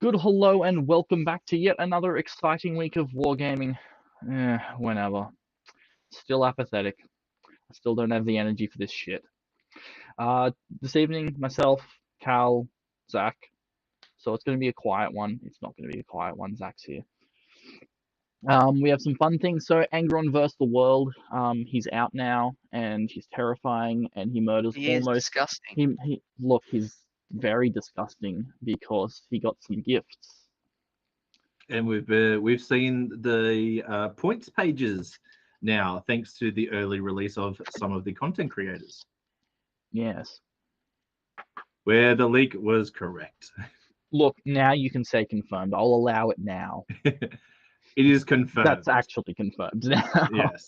Good hello and welcome back to yet another exciting week of Wargaming. Whenever. Still apathetic. I still don't have the energy for this shit. Uh, this evening, myself, Cal, Zach. So it's going to be a quiet one. It's not going to be a quiet one. Zach's here. We have some fun things. So Angron vs. the World. He's out now and he's terrifying and he murders He is almost. disgusting. Look, he's very disgusting because he got some gifts. And we've seen the points pages now, thanks to the early release of some of the content creators, Yes. where the leak was correct. Look, now you can say confirmed. I'll allow it now. It is confirmed. That's actually confirmed now. Yes.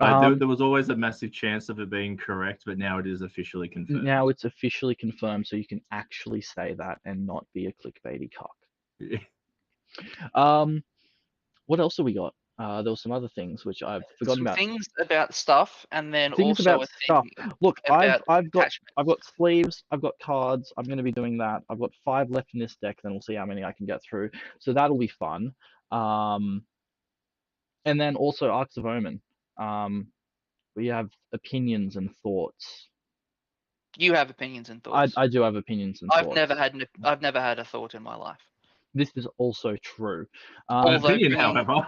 There was always a massive chance of it being correct, but now it is officially confirmed. Now it's officially confirmed, so you can actually say that and not be a clickbaity cock. What else have we got? There were some other things which I've forgotten about. Things about stuff, and then Things also about stuff. Look, about I've got attachments. sleeves, I've got cards. I'm going to be doing that. I've got 5 left in this deck. Then we'll see how many I can get through. So that'll be fun. And then also Arks of Oman. We have opinions and thoughts. You have opinions and thoughts. I do have opinions and thoughts. I've never had a thought in my life. This is also true. An opinion, however,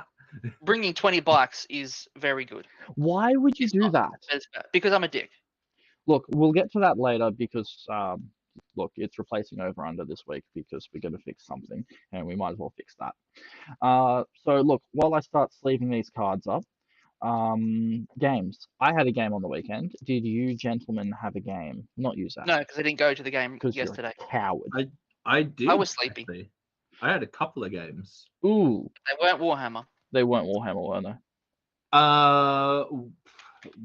bringing 20 bikes is very good. Why would you do that? Because I'm a dick. Look, we'll get to that later because look, it's replacing over under this week because we're going to fix something and we might as well fix that. So look, while I start sleeving these cards up, games. I had a game on the weekend. Did you gentlemen have a game? Not you, Zach. No, because I didn't go to the game You're yesterday. a coward. I did. I was sleeping. Actually. I had a couple of games. Ooh. They weren't Warhammer. They weren't Warhammer, were they?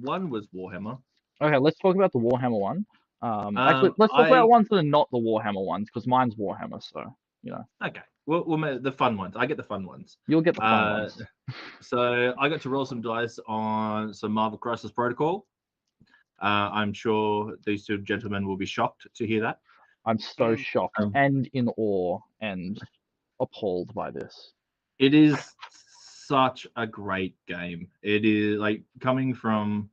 One was Warhammer. Okay, let's talk about the Warhammer one. Actually, let's talk about ones that are not the Warhammer ones, because mine's Warhammer, so, you know. Okay, well, the fun ones. I get the fun ones. You'll get the fun ones. So I got to roll some dice on some Marvel Crisis Protocol. I'm sure these two gentlemen will be shocked to hear that. I'm so shocked and in awe and appalled by this. It is such a great game. It is like coming from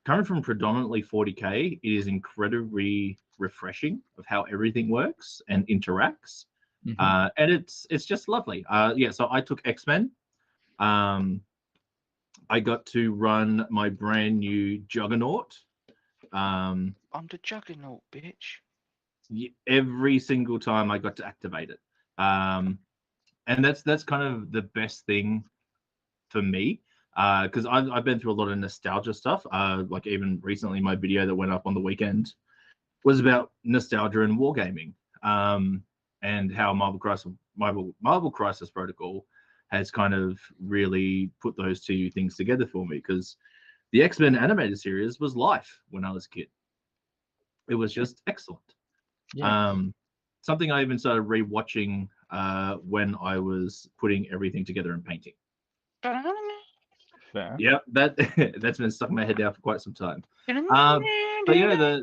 predominantly 40k. It is incredibly refreshing of how everything works and interacts, and it's just lovely. Yeah. So I took X-Men. I got to run my brand new Juggernaut. I'm the Juggernaut, bitch. Every single time I got to activate it. And that's kind of the best thing for me, because I've been through a lot of nostalgia stuff. Like even recently, my video that went up on the weekend was about nostalgia and wargaming, and how Marvel Crisis Protocol has kind of really put those two things together for me. Because the X-Men animated series was life when I was a kid. It was just excellent. Yeah. Something I even started rewatching when I was putting everything together and painting. Fair. Yeah, that's been stuck in my head now for quite some time. But yeah,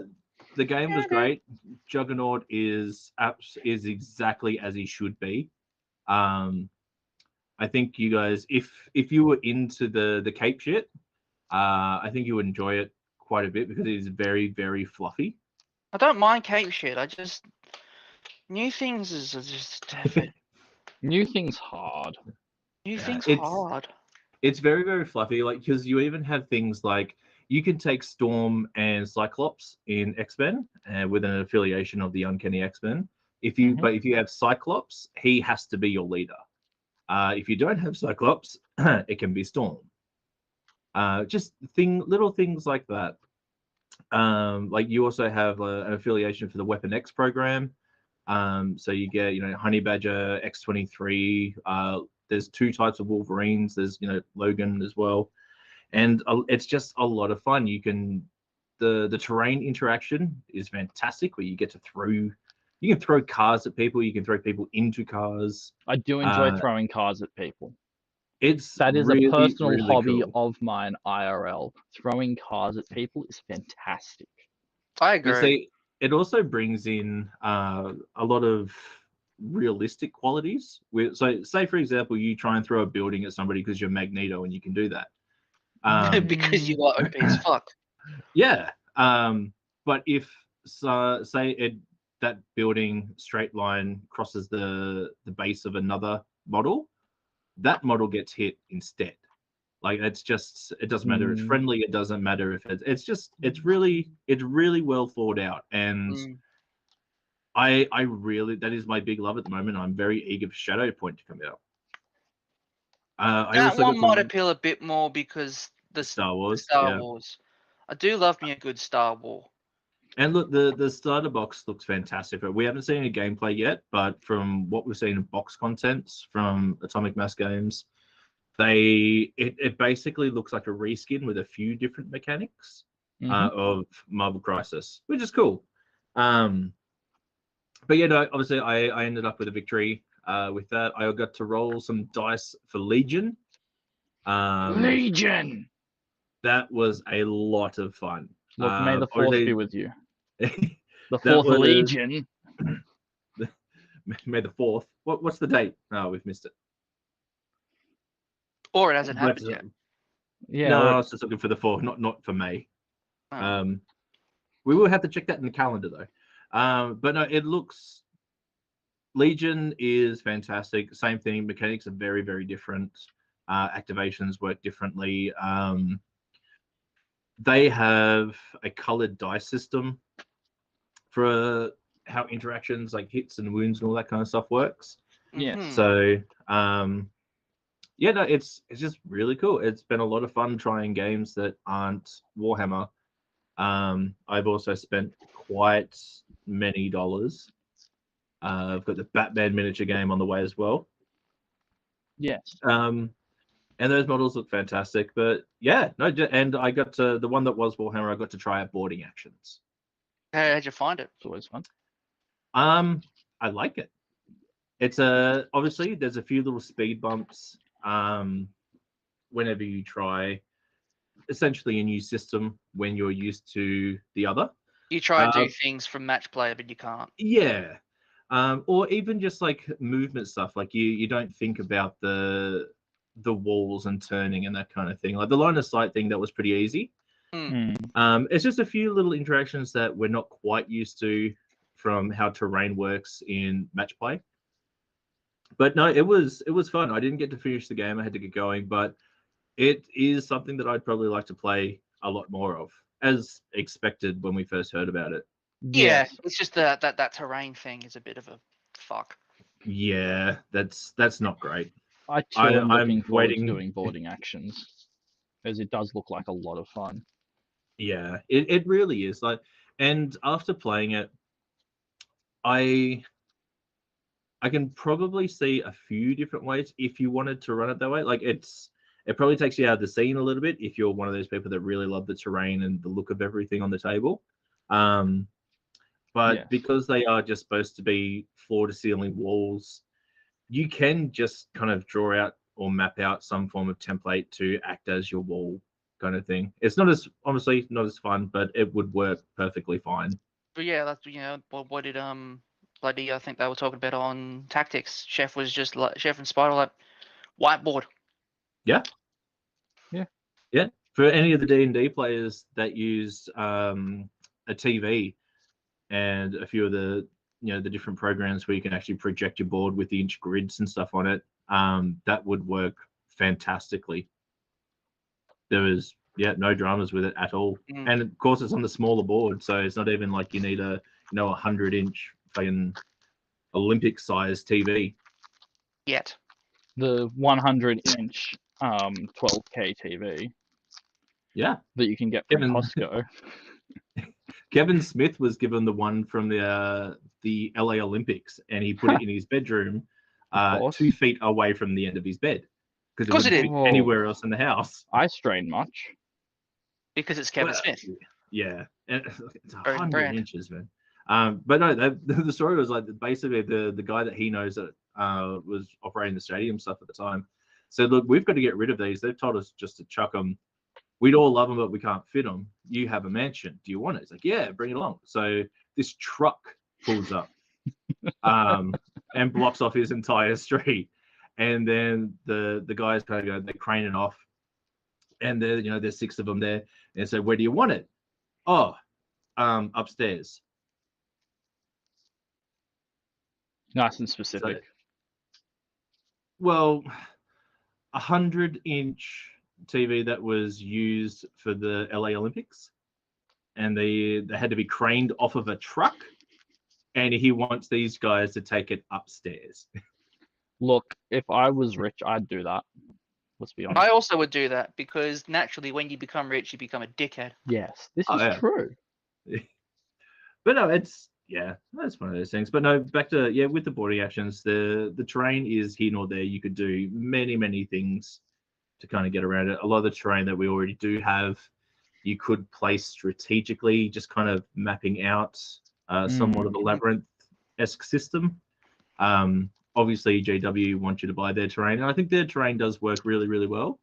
the game was great. Juggernaut is exactly as he should be. I think you guys, if you were into the cape shit, I think you would enjoy it quite a bit because it is very, very fluffy. I don't mind cape shit. I just new things is just new things hard. New things hard. It's very, very fluffy. Like because you even have things like you can take Storm and Cyclops in X-Men with an affiliation of the Uncanny X-Men. But if you have Cyclops, he has to be your leader. If you don't have Cyclops, it can be Storm. Just little things like that. Like you also have an affiliation for the Weapon X program. So you get, Honey Badger, X-23. There's 2 types of Wolverines. There's, Logan as well. And it's just a lot of fun. You can, the terrain interaction is fantastic where you get to you can throw cars at people. You can throw people into cars. I do enjoy throwing cars at people. That is really, a personal really hobby cool. Of mine, IRL. Throwing cars at people is fantastic. I agree. You see, it also brings in a lot of realistic qualities. So, say for example, you try and throw a building at somebody because you're Magneto and you can do that. Because you are OP as fuck. Yeah. But if say that building straight line crosses the base of another model, that model gets hit instead. Like it doesn't matter if it's friendly, it doesn't matter if it's really well thought out. And I really, that is my big love at the moment. I'm very eager for Shadow Point to come out. That one might appeal a bit more because the Star Wars. Star Wars. I do love me a good Star Wars. And look, the starter box looks fantastic. We haven't seen any gameplay yet, but from what we've seen in box contents from Atomic Mass Games, it basically looks like a reskin with a few different mechanics of Marvel Crisis, which is cool. But yeah, no, obviously I ended up with a victory with that. I got to roll some dice for Legion. Legion! That was a lot of fun. Look, may the force be with you. The That fourth was- Legion. May the 4th. What's the date? Oh, we've missed it. Or it hasn't happened yet. Yeah. No, I was just looking for the 4th, not for May. Oh. We will have to check that in the calendar though. But no, it looks. Legion is fantastic. Same thing. Mechanics are very, very different. Activations work differently. They have a colored dice system for how interactions like hits and wounds and all that kind of stuff works. Yeah. So yeah, no, it's just really cool. It's been a lot of fun trying games that aren't Warhammer. I've also spent quite many dollars. I've got the Batman miniature game on the way as well. Yes. And those models look fantastic. But yeah, no, and I got to the one that was Warhammer. I got to try out boarding actions. How'd you find it? It's always fun. I like it. It's obviously there's a few little speed bumps whenever you try essentially a new system when you're used to the other. You try and do things from match play, but you can't. Yeah. Or even just like movement stuff. Like you don't think about the walls and turning and that kind of thing. Like the line of sight thing, that was pretty easy. It's just a few little interactions that we're not quite used to from how terrain works in match play. But no, it was fun. I didn't get to finish the game. I had to get going, but it is something that I'd probably like to play a lot more of, as expected when we first heard about it. Yeah, it's just that terrain thing is a bit of a fuck. Yeah, that's not great. I too am looking forward to doing boarding actions, as it does look like a lot of fun. Yeah, it really is. Like, and after playing it, I can probably see a few different ways if you wanted to run it that way. Like it probably takes you out of the scene a little bit if you're one of those people that really love the terrain and the look of everything on the table. But because they are just supposed to be floor to ceiling walls, you can just kind of draw out or map out some form of template to act as your wall kind of thing. It's obviously not as fun, but it would work perfectly fine. But yeah, that's what did bloody I think they were talking about on Tactics. Chef was just like Chef and Spider like whiteboard. Yeah. For any of the D&D players that use a TV and a few of the the different programs where you can actually project your board with the inch grids and stuff on it, that would work fantastically. There was no dramas with it at all. And of course it's on the smaller board, so it's not even like you need a 100-inch fucking Olympic sized TV yet. The 100-inch 12K TV. Yeah, that you can get from Costco. Kevin Smith was given the one from the LA Olympics, and he put it in his bedroom, 2 feet away from the end of his bed, because it wouldn't fit anywhere else in the house. I strain much because it's Kevin Smith. Yeah, and it's 100 inches, man. But no, the story was like basically the guy that he knows that was operating the stadium stuff at the time said, "Look, we've got to get rid of these. They've told us just to chuck them. We'd all love them, but we can't fit them. You have a mansion. Do you want it?" It's like, "Yeah, bring it along." So this truck pulls up. and blocks off his entire street. And then the guys kind of go, they crane it off, and there's 6 of them there. And so, where do you want it? Oh, upstairs. Nice and specific. So, well, 100-inch TV that was used for the LA Olympics, and they had to be craned off of a truck, and he wants these guys to take it upstairs. Look, if I was rich, I'd do that. Let's be honest. I also would do that because naturally, when you become rich, you become a dickhead. Yes, this is true. But no, that's one of those things. But no, back to with the boarding actions, the terrain is here nor there. You could do many things to kind of get around it. A lot of the terrain that we already do have, you could place strategically, just kind of mapping out somewhat of a labyrinth-esque system. Obviously, GW wants you to buy their terrain, and I think their terrain does work really well.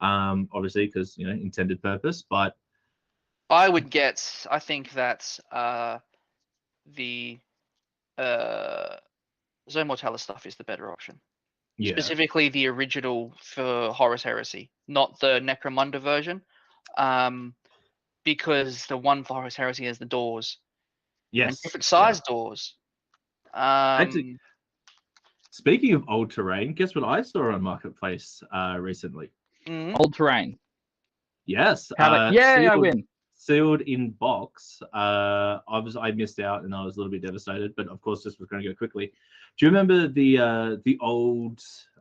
Obviously, because intended purpose. But I think that the Zone Mortalis stuff is the better option. yeah, Specifically, the original for Horus Heresy, not the Necromunda version, because the one for Horus Heresy has the doors. yes, and different size doors. Actually, speaking of old terrain, guess what I saw on Marketplace recently? Old terrain. Yes. I win. Sealed in box. I missed out and I was a little bit devastated, but of course this was going to go quickly. Do you remember the old?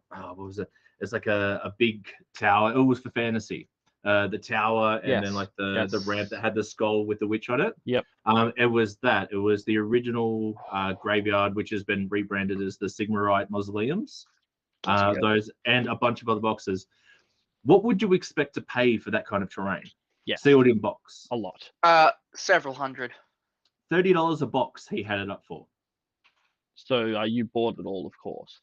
What was it? It's like a big tower. It was for fantasy. The tower and then like the ramp that had the skull with the witch on it. Yep. It was that. It was the original graveyard, which has been rebranded as the Sigmarite Mausoleums. Those and a bunch of other boxes. What would you expect to pay for that kind of terrain? Yes. Sealed in box. A lot. Several hundred. $30 a box he had it up for. So you bought it all, of course.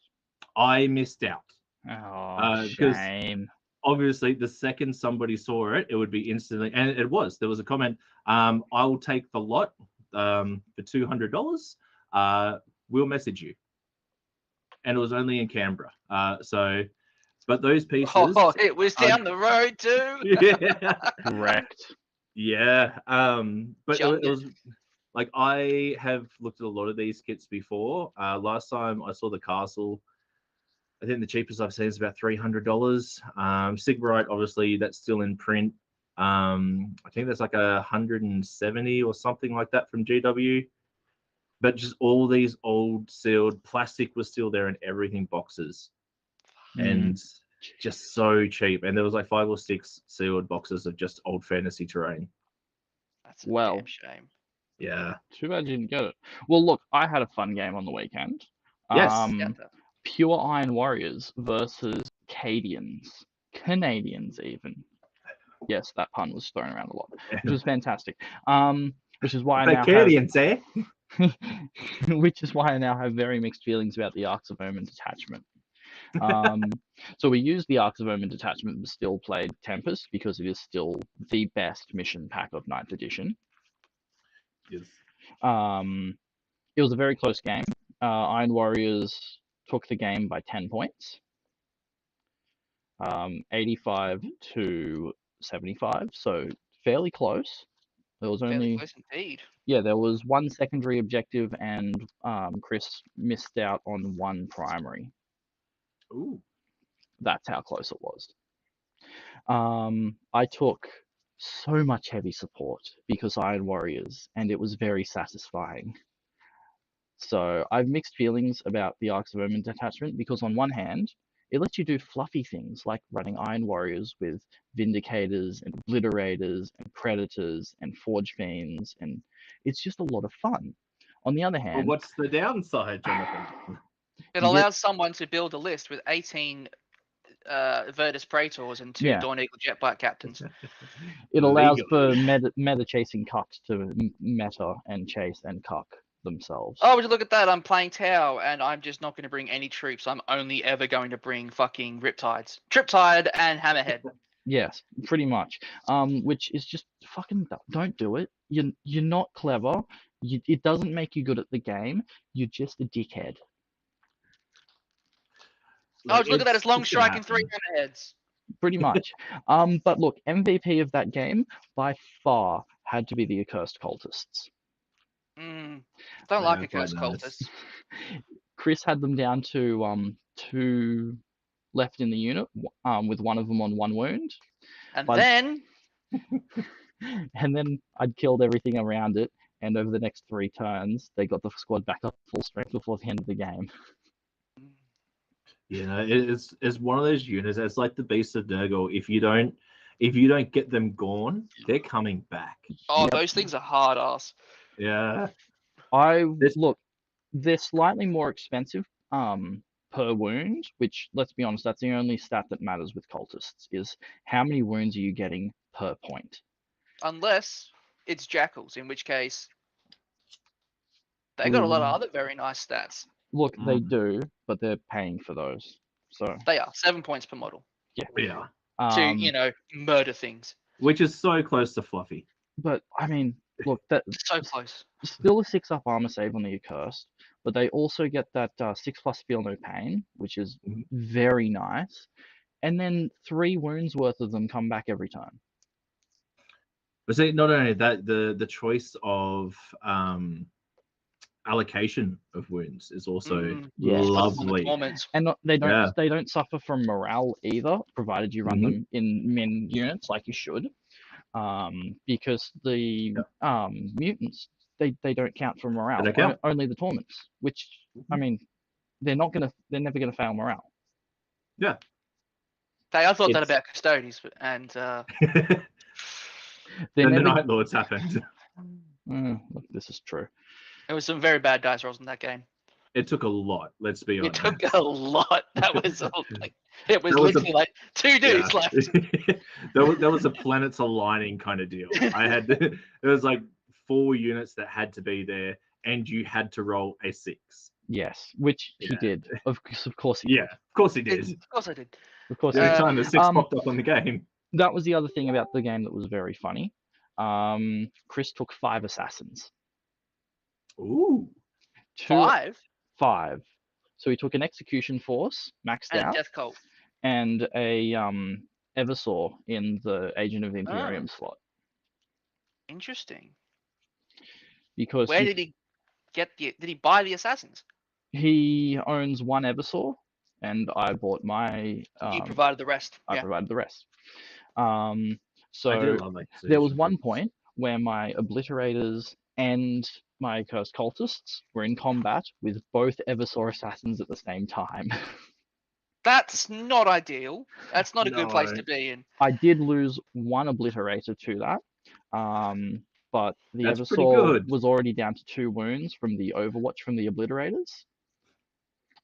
I missed out. Oh, shame. Obviously, the second somebody saw it, it would be instantly, and it was. There was a comment. I will take the lot for $200. We'll message you. And it was only in Canberra. But those pieces. Oh, it was down the road too. Yeah. Correct. Yeah. But it was like I have looked at a lot of these kits before. Last time I saw the castle, I think the cheapest I've seen is about $300. Sigmarite, obviously, that's still in print. I think that's like 170 or something like that from GW. But just all these old sealed plastic was still there and everything boxes. And just so cheap. And there was like 5 or 6 sealed boxes of just old fantasy terrain. That's a damn shame. Yeah. Too bad you didn't get it. Well, look, I had a fun game on the weekend. Yes. Pure Iron Warriors versus Canadians even. Yes, that pun was thrown around a lot, which was fantastic. Which is why Canadians, which is why I now have very mixed feelings about the Arks of Oman detachment. So we used the Arks of Oman detachment, but still played Tempest because it is still the best mission pack of 9th edition. Yes. It was a very close game. Iron Warriors took the game by 10 points. 85 to 75, so fairly close. There was fairly close indeed. Yeah, there was one secondary objective, and Chris missed out on one primary. Ooh. That's how close it was. I took so much heavy support because Iron Warriors, and it was very satisfying. So I have mixed feelings about the Arks of Omen detachment because on one hand, it lets you do fluffy things like running Iron Warriors with Vindicators and Obliterators and Predators and Forge Fiends, and it's just a lot of fun. On the other hand... But what's the downside, Jonathan? It allows someone to build a list with 18 Virtus Praetors and 2 Dawn Eagle Jetbike Captains. It allows for meta chasing cucks to meta and chase and cuck themselves. Oh, would you look at that? I'm playing Tau, and I'm just not going to bring any troops. I'm only ever going to bring fucking Riptides. Triptide and Hammerhead. Yes, pretty much. Which is just fucking don't do it. You're not clever. It doesn't make you good at the game. You're just a dickhead. Oh, look at that! It's long gonna strike and 3 happen. hammerheads. Pretty much. But look, MVP of that game by far had to be the accursed cultists. Don't like Yeah, accursed quite nice. cultists. Chris had them down to 2 left in the unit, with one of them on 1 wound. And But- then And then I'd killed everything around it, and over the next 3 turns, they got the squad back up full strength before the end of the game. Yeah, it's one of those units. It's like the Beast of Nurgle. If you don't get them gone, they're coming back. oh, Yep. those things are hard ass. Yeah. Look, they're slightly more expensive per wound, which, let's be honest, that's the only stat that matters with cultists, is how many wounds are you getting per point. Unless it's jackals, in which case they got a lot of other very nice stats. Look, they do, but they're paying for those. So They are 7 points per model Yeah. to murder things. Which is so close to Fluffy. But I mean, look, that So close. still a 6+ armor save on the accursed, but they also get that 6+ feel no pain, which is Mhm. very nice. And then 3 wounds worth of them come back every turn. But see, not only that, the choice of allocation of wounds is also Yes. lovely. And they don't Yeah. they don't suffer from morale either, provided you run them in min units like you should. Because the mutants they don't count for morale. They don't count. Only the torments, which I mean, they're never gonna fail morale. Yeah. I thought that It's- about custodians, and They're Then the never. Night Lords happened. Look, this is true. it was some very bad dice rolls in that game. It took a lot. Let's be It honest. took a lot. That was like it was That was a- literally like 2 dudes left. There was a planets aligning kind of deal. There was like 4 units that had to be there, and you had to roll a 6. Yes, which he Yeah. did. Of course he Yeah, of course he did. Of course I did. did. Of course he Every did. time the 6 popped up on the game. That was the other thing about the game that was very funny. Chris took 5 assassins. Ooh. 5 5. So he took an execution force maxed and a out, death cult. and a Eversaw in the Agent of Imperium slot. Interesting. Because Where did he get the? Did he buy the assassins? he owns 1 Eversaw, and I bought my. You provided the rest. I Yeah. provided the rest. I do So love that. there was one point where my obliterators and my cursed cultists were in combat with both Eversaw assassins at the same time. That's not ideal. That's not a good place No. to be in. I did lose 1 obliterator to that, but the That's pretty Eversaw good. was already down to 2 wounds from the Overwatch from the obliterators.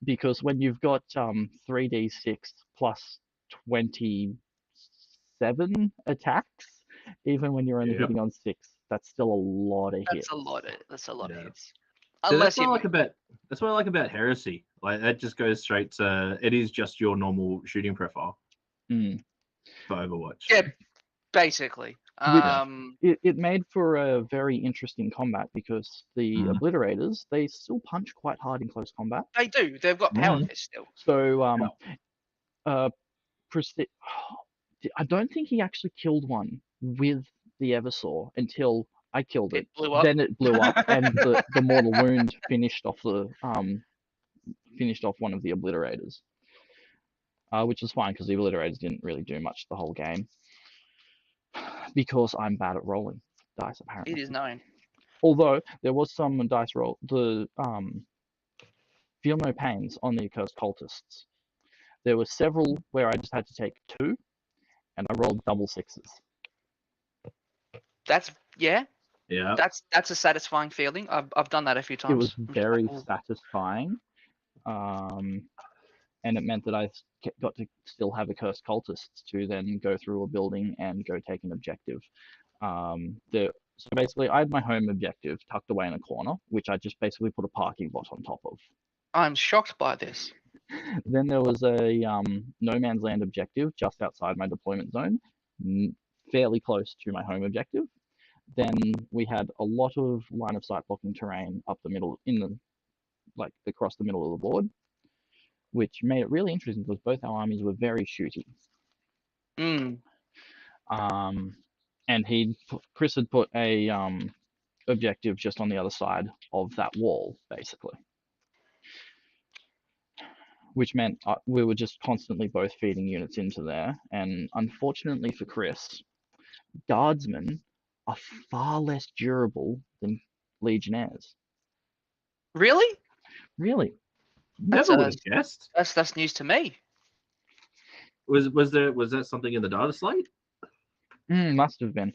Because when you've got 3d6 plus 27 attacks, even when you're only Yep. hitting on 6, that's still a lot of hits. That's a lot of Yeah. hits. So Unless that's what I you like about Heresy. Like that just goes straight to it is just your normal shooting profile Mm. for Overwatch. Yeah. basically. It made for a very interesting combat because the obliterators, they still punch quite hard in close combat. They do. They've got power fists still. So I don't think he actually killed one with the Eversaw until I killed it. It blew up. Then it blew up, and the mortal wound finished off one of the obliterators, which was fine because the obliterators didn't really do much the whole game because I'm bad at rolling dice apparently. It is known. Although there was some dice roll, the feel no pains on the accursed cultists. There were several where I just had to take 2, and I rolled double 6s. That's Yeah. That's a satisfying feeling. I've done that a few times. It was I'm just very like, "Ooh." satisfying, and it meant that I got to still have accursed cultists to then go through a building and go take an objective. So basically, I had my home objective tucked away in a corner, which I just basically put a parking lot on top of. I'm shocked by this. Then there was a no man's land objective just outside my deployment zone, fairly close to my home objective. Then we had a lot of line of sight blocking terrain up the middle, across the middle of the board. which made it really interesting because both our armies were very shooty. Mm. And Chris had put a objective just on the other side of that wall, basically, which meant we were just constantly both feeding units into there. And unfortunately for Chris, guardsmen are far less durable than legionnaires. Really? Really? That's Never would have guessed. That's news to me. Was that something in the data slate? Must have been.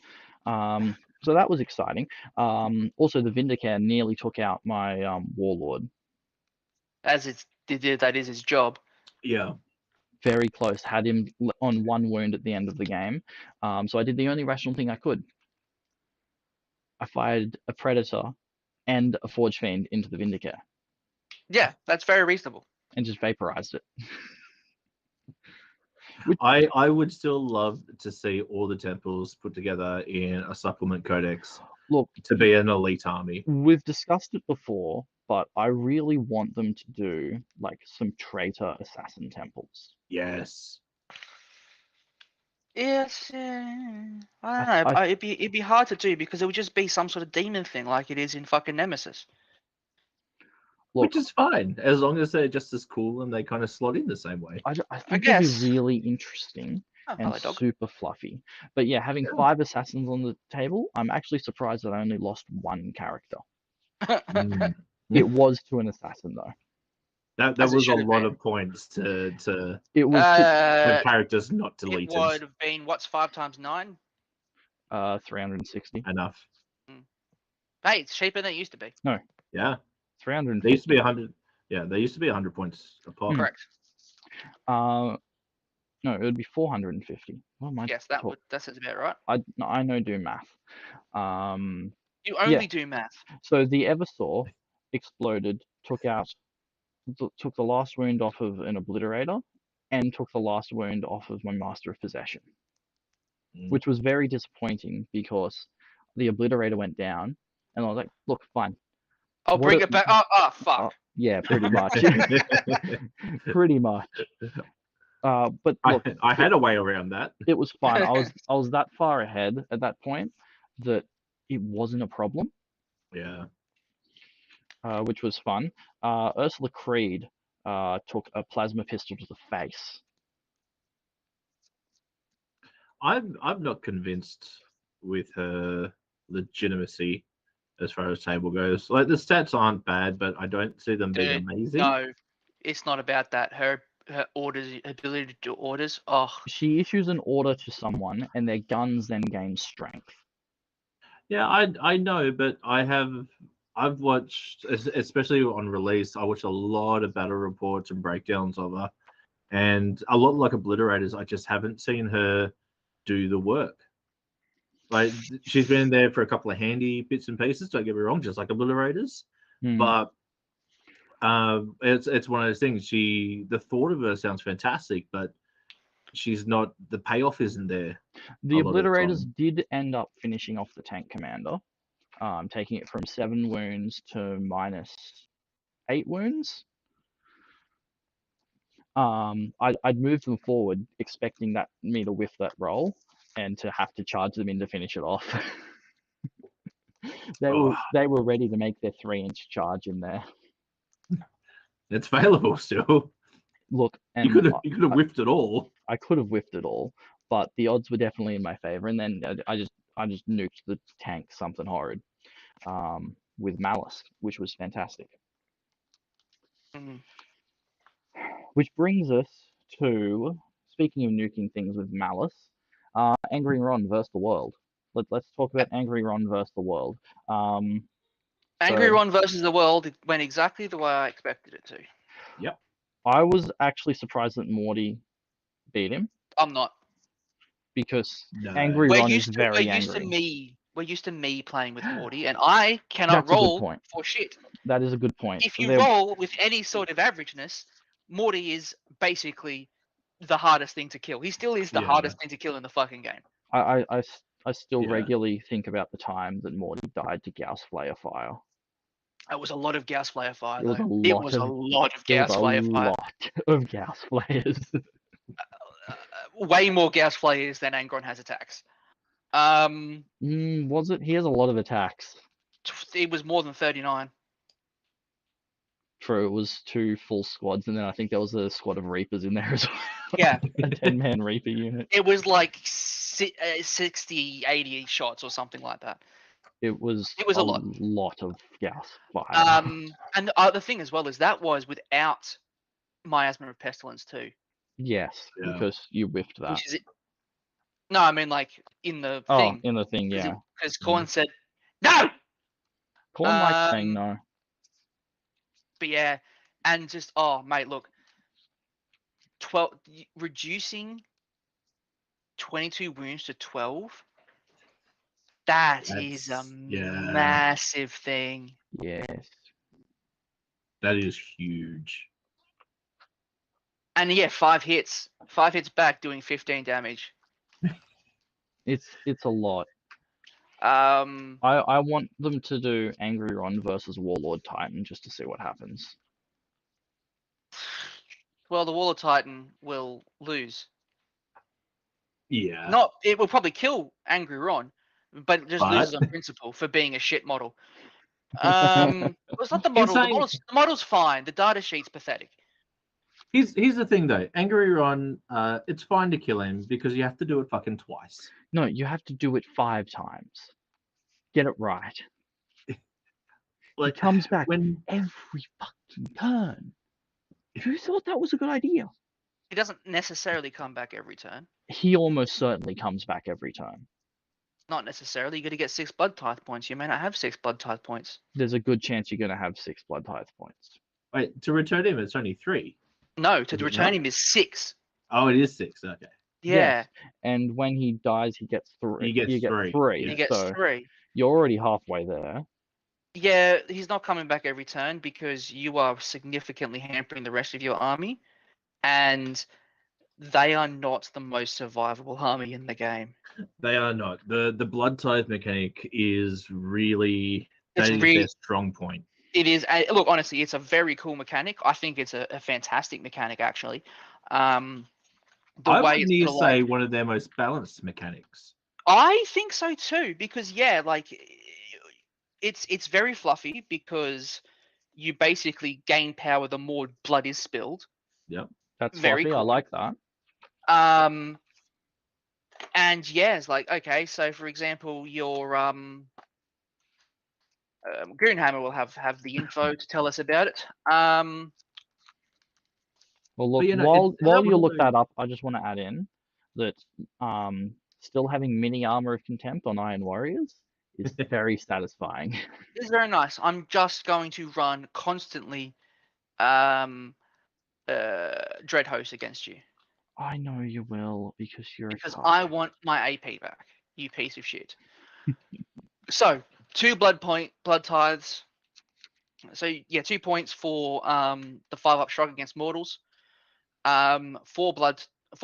So that was exciting. Also, the Vindicare nearly took out my Warlord. That is his job. Yeah. Very close. Had him on 1 wound at the end of the game. So I did the only rational thing I could. I fired a Predator and a Forge Fiend into the Vindicare Yeah, that's very reasonable. and just vaporized it. I would still love to see all the temples put together in a supplement codex. Look, to be an elite army. We've discussed it before, but I really want them to do like some traitor assassin temples. Yes. Yes, I don't know. It'd be hard to do because it would just be some sort of demon thing like it is in fucking Nemesis. Look, which is fine, as long as they're just as cool and they kind of slot in the same way. I think it'd guess. be really interesting Oh, and hello, dog. super fluffy. But yeah, having 5 assassins on the table, I'm actually surprised that I only lost 1 character. Mm. It was to an assassin though. That As it was a should have lot been. of points to It was have characters not It deleted. would have been what's 5 times 9? 360. Enough. Hey, it's cheaper than it used to be. Yeah. 350. They used to be 100. Yeah, they used to be 100 points a pop. Correct. No, it would be 450. What am I Yes, that sounds about right. I know do math. You only do math. So the Eversaw exploded, took the last wound off of an Obliterator, and took the last wound off of my Master of Possession, which was very disappointing because the Obliterator went down, and I was like, look, fine. I'll bring it back. Oh, fuck. Yeah, pretty much. Pretty much. But look, I had a way around that. it was fine. I was that far ahead at that point that it wasn't a problem. Yeah. Which was fun. Ursula Creed took a plasma pistol to the face. I'm not convinced with her legitimacy as far as table goes. Like the stats aren't bad, but I don't see them being amazing. No, it's not about that. Her orders, ability to do orders. Oh, She issues an order to someone, and their guns then gain strength. Yeah, I know, but I've watched, especially on release, I watched a lot of battle reports and breakdowns of her, and a lot like Obliterators, I just haven't seen her do the work. Like she's been there for a couple of handy bits and pieces. Don't get me wrong, just like Obliterators, but it's one of those things. The thought of her sounds fantastic, but she's not. The payoff isn't there. The Obliterators did end up finishing off the tank commander, taking it from 7 wounds to -8 wounds. I'd moved them forward, expecting me to whiff that roll and to have to charge them in to finish it off. They were ready to make their 3-inch charge in there. It's available still. Look, and you could have whiffed it all. I could have whiffed it all, but the odds were definitely in my favor. And then I just nuked the tank something horrid, with Malice, which was fantastic. Which brings us to, speaking of nuking things with Malice, Angry Ron versus the World. Let's talk about Angry Ron versus the World. Angry Ron versus the World, it went exactly the way I expected it to. Yep. I was actually surprised that Morty beat him. I'm not. Because Angry Ron is very angry. We're used to me playing with Morty, and I cannot roll for shit. That is a good point. If you roll with any sort of averageness, Morty is basically the hardest thing to kill. He still is the hardest thing to kill in the fucking game. I still regularly think about the time that Morty died to Gauss Flayer Fire. It was a lot of Gauss Flare fire, It was though. a It lot was a of lot of There was Gauss a Flare fire. lot of Gauss flares. Way more Gauss flares than Angron has attacks. Was it? He has a lot of attacks. It was more than 39. True, it was 2 full squads, and then I think there was a squad of Reapers in there as well. Yeah. A 10-man Reaper unit. It was like 60, 80 shots or something like that. It was a lot. lot of Gauss fire. And the thing as well is that was without Miasma of Pestilence too. Yes, Yeah. because you whiffed that. Which is it? No, I mean like in the Oh, thing. in the thing, yeah. Because Korn said no. Korn likes saying no. But yeah, and just mate, look, reducing 22 wounds to 12. That is a massive thing. Yes. That is huge. And yeah, 5 hits. 5 hits back doing 15 damage. It's a lot. I I want them to do Angry Ron versus Warlord Titan just to see what happens. Well, the Warlord Titan will lose. Yeah. It will probably kill Angry Ron, but it just loses on principle for being a shit model. It's not the model. The model's fine. The data sheet's pathetic. Here's the thing though. Angry Ron, it's fine to kill him because you have to do it fucking twice. No, you have to do it 5 times. Get it right. Like He comes back when every fucking turn. Who thought that was a good idea? He doesn't necessarily come back every turn. He almost certainly comes back every turn. Not necessarily. You got to get 6 blood tithe points. You may not have 6 blood tithe points. There's a good chance you're going to have 6 blood tithe points. wait, to return him, it's only 3. No, to Is it return not? him is 6. Oh, it is 6. Okay. Yeah, Yes. And when he dies, he gets 3. He gets you get 3. 3. he gets So 3. you're already halfway there. Yeah, he's not coming back every turn because you are significantly hampering the rest of your army, and they are not the most survivable army in the game. They are not. The blood tithe mechanic is really their strong point. It is. Look, honestly, it's a very cool mechanic. I think it's a fantastic mechanic, actually. I would need to say one of their most balanced mechanics. I think so too, because it's very fluffy because you basically gain power the more blood is spilled. Yep. That's Very fluffy. cool. I like that. And yeah, it's like, okay, so for example, your Goonhammer will have the info to tell us about it. Well, look, you know, while you look that up, I just want to add in that still having mini armor of contempt on Iron Warriors is very satisfying. It's very nice. I'm just going to run constantly Dread Host against you. I know you will because because I want my AP back, you piece of shit. So 2 blood tithes. So yeah, 2 points for the 5-up shrug against mortals. 4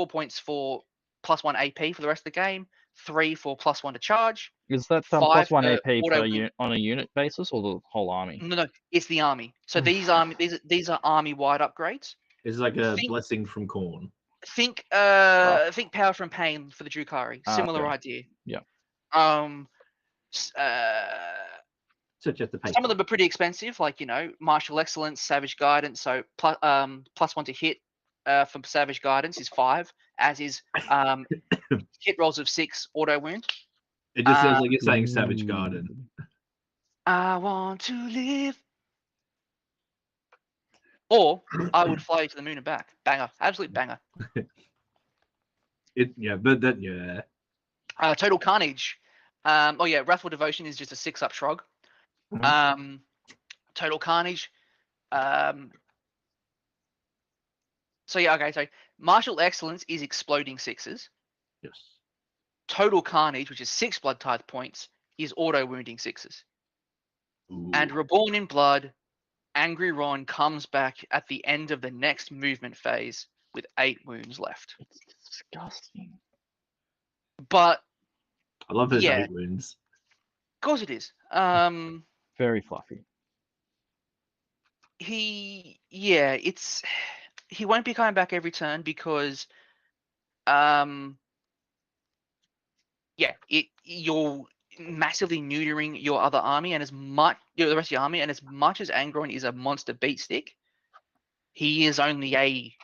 points for +1 AP for the rest of the game. 3 for +1 to charge. Is that Five +1 for AP auto on a unit basis or the whole army? No, it's the army. So these are army-wide upgrades. It's like a blessing from Korn. Think Power from Pain for the Drukari. Similar idea. Yeah. So just the Some of them are pretty expensive, like Martial Excellence, Savage Guidance. So +1 to hit for Savage Guidance is 5, as is hit rolls of 6 auto wound. It just sounds like you're saying Savage Garden. I want to live. Or I would fly you to the moon and back. Banger, absolute banger. Total Carnage. Wrathful Devotion is just a 6-up shrug. Mm-hmm. Total Carnage. So Martial Excellence is exploding 6s. Yes. Total Carnage, which is 6 blood tithe points, is auto wounding 6s. Ooh. And Reborn in Blood, Angry Ron comes back at the end of the next movement phase with 8 wounds left. It's disgusting. But I love those 8 wounds. Of course it is. Very fluffy. he won't be coming back every turn because you're massively neutering your other army, and the rest of your army, and as much as Angron is a monster beat stick, he is only a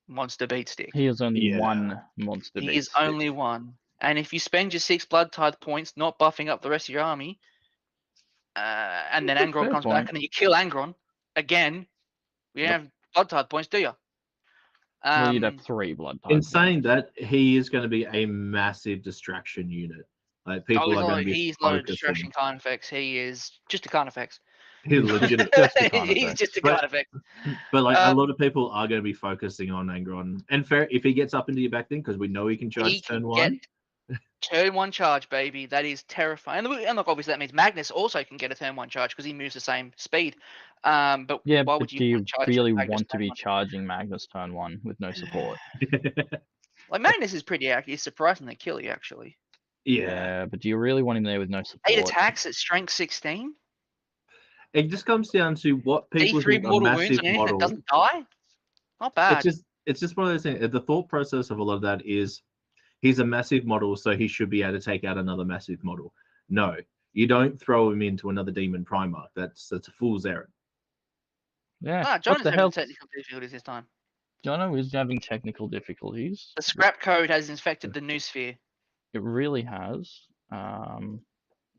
monster beat stick. He is only Yeah. one monster He beast. is only one. And if you spend your 6 blood tithe points not buffing up the rest of your army, and then That's a Angron fair comes point. back and then you kill Angron again, you don't have blood tithe points, do you? Well, you'd have 3 blood types. In saying that, he is going to be a massive distraction unit. Like people are going to be he's low focusing. distraction Carnifex. He is just a Carnifex. He's legit. Just a He's Carnifex. just a But- Carnifex. But like a lot of people are going to be focusing on Angron. And fair, if he gets up into your back thing, because we know he can charge He turn can one. turn 1 charge, baby. That is terrifying. And look, obviously that means Magnus also can get a turn 1 charge because he moves the same speed. But Yeah, why but would do you you charge really Magnus want to turn be 1? charging Magnus turn 1 with no support? Like Magnus is pretty accurate. He's surprisingly killy, actually. Yeah. But do you really want him there with no 8 support? attacks at strength 16. It just comes down to what people D3 think a mortal wounds massive on anything that model. doesn't die. Not bad. It's just one of those things. The thought process of a lot of that is he's a massive model, so he should be able to take out another massive model. No, you don't throw him into another demon primer. That's a fool's errand. Yeah. Ah, What Jonas the having hell? technical difficulties this time. Jono is having technical difficulties. The scrap code has infected the noosphere. It really has. I'm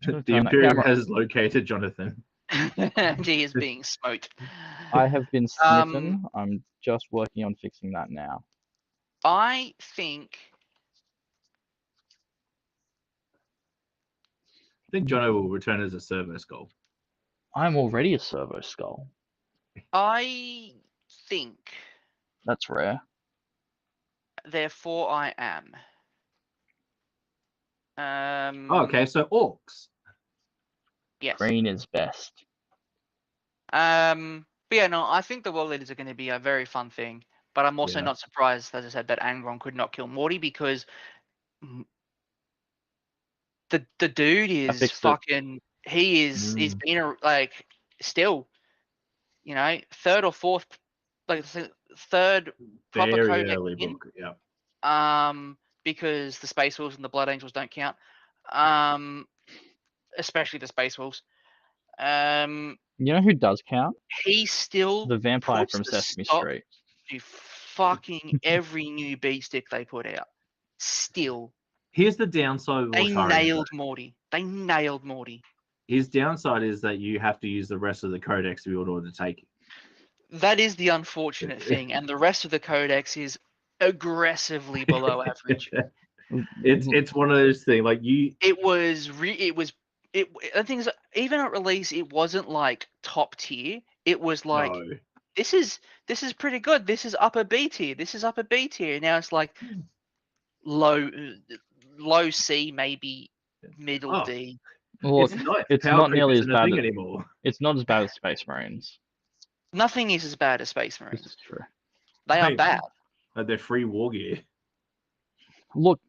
just gonna The turn that Imperium camera. has located Jonathan. And he is being smote. I have been smitten. I'm just working on fixing that now. I think I think Jono will return as a servo skull. I'm already a servo skull. I think That's rare. therefore I am. Oh, okay, so orcs. Yes. Green is best. But yeah, no, I think the world leaders are going to be a very fun thing. But I'm also Yeah. not surprised, as I said, that Angron could not kill Morty because the dude is fixed it. fucking. He's been still, third or fourth, third proper Very codex early in. book. Yeah. Because the Space Wolves and the Blood Angels don't count. Especially the Space Wolves. You know who does count? He still The vampire puts from the Sesame stop Street. to fucking every new beat stick they put out. Still, Here's the downside of they Altarian, nailed though. Morty. They nailed Morty. His downside is that you have to use the rest of the codex to be able to take it. That is the unfortunate thing, and the rest of the codex is aggressively below average. It's one of those things like you. The thing is, even at release, it wasn't like top tier. It was like No. this is pretty good. This is upper B tier. This is upper B tier. Now it's like low C, maybe middle Oh. D. Look, it's Power not creep nearly as isn't a bad thing as anymore. it's not as bad as Space Marines. Nothing is as bad as Space This Marines. is true. They are Hey, bad. They're free war gear. Look,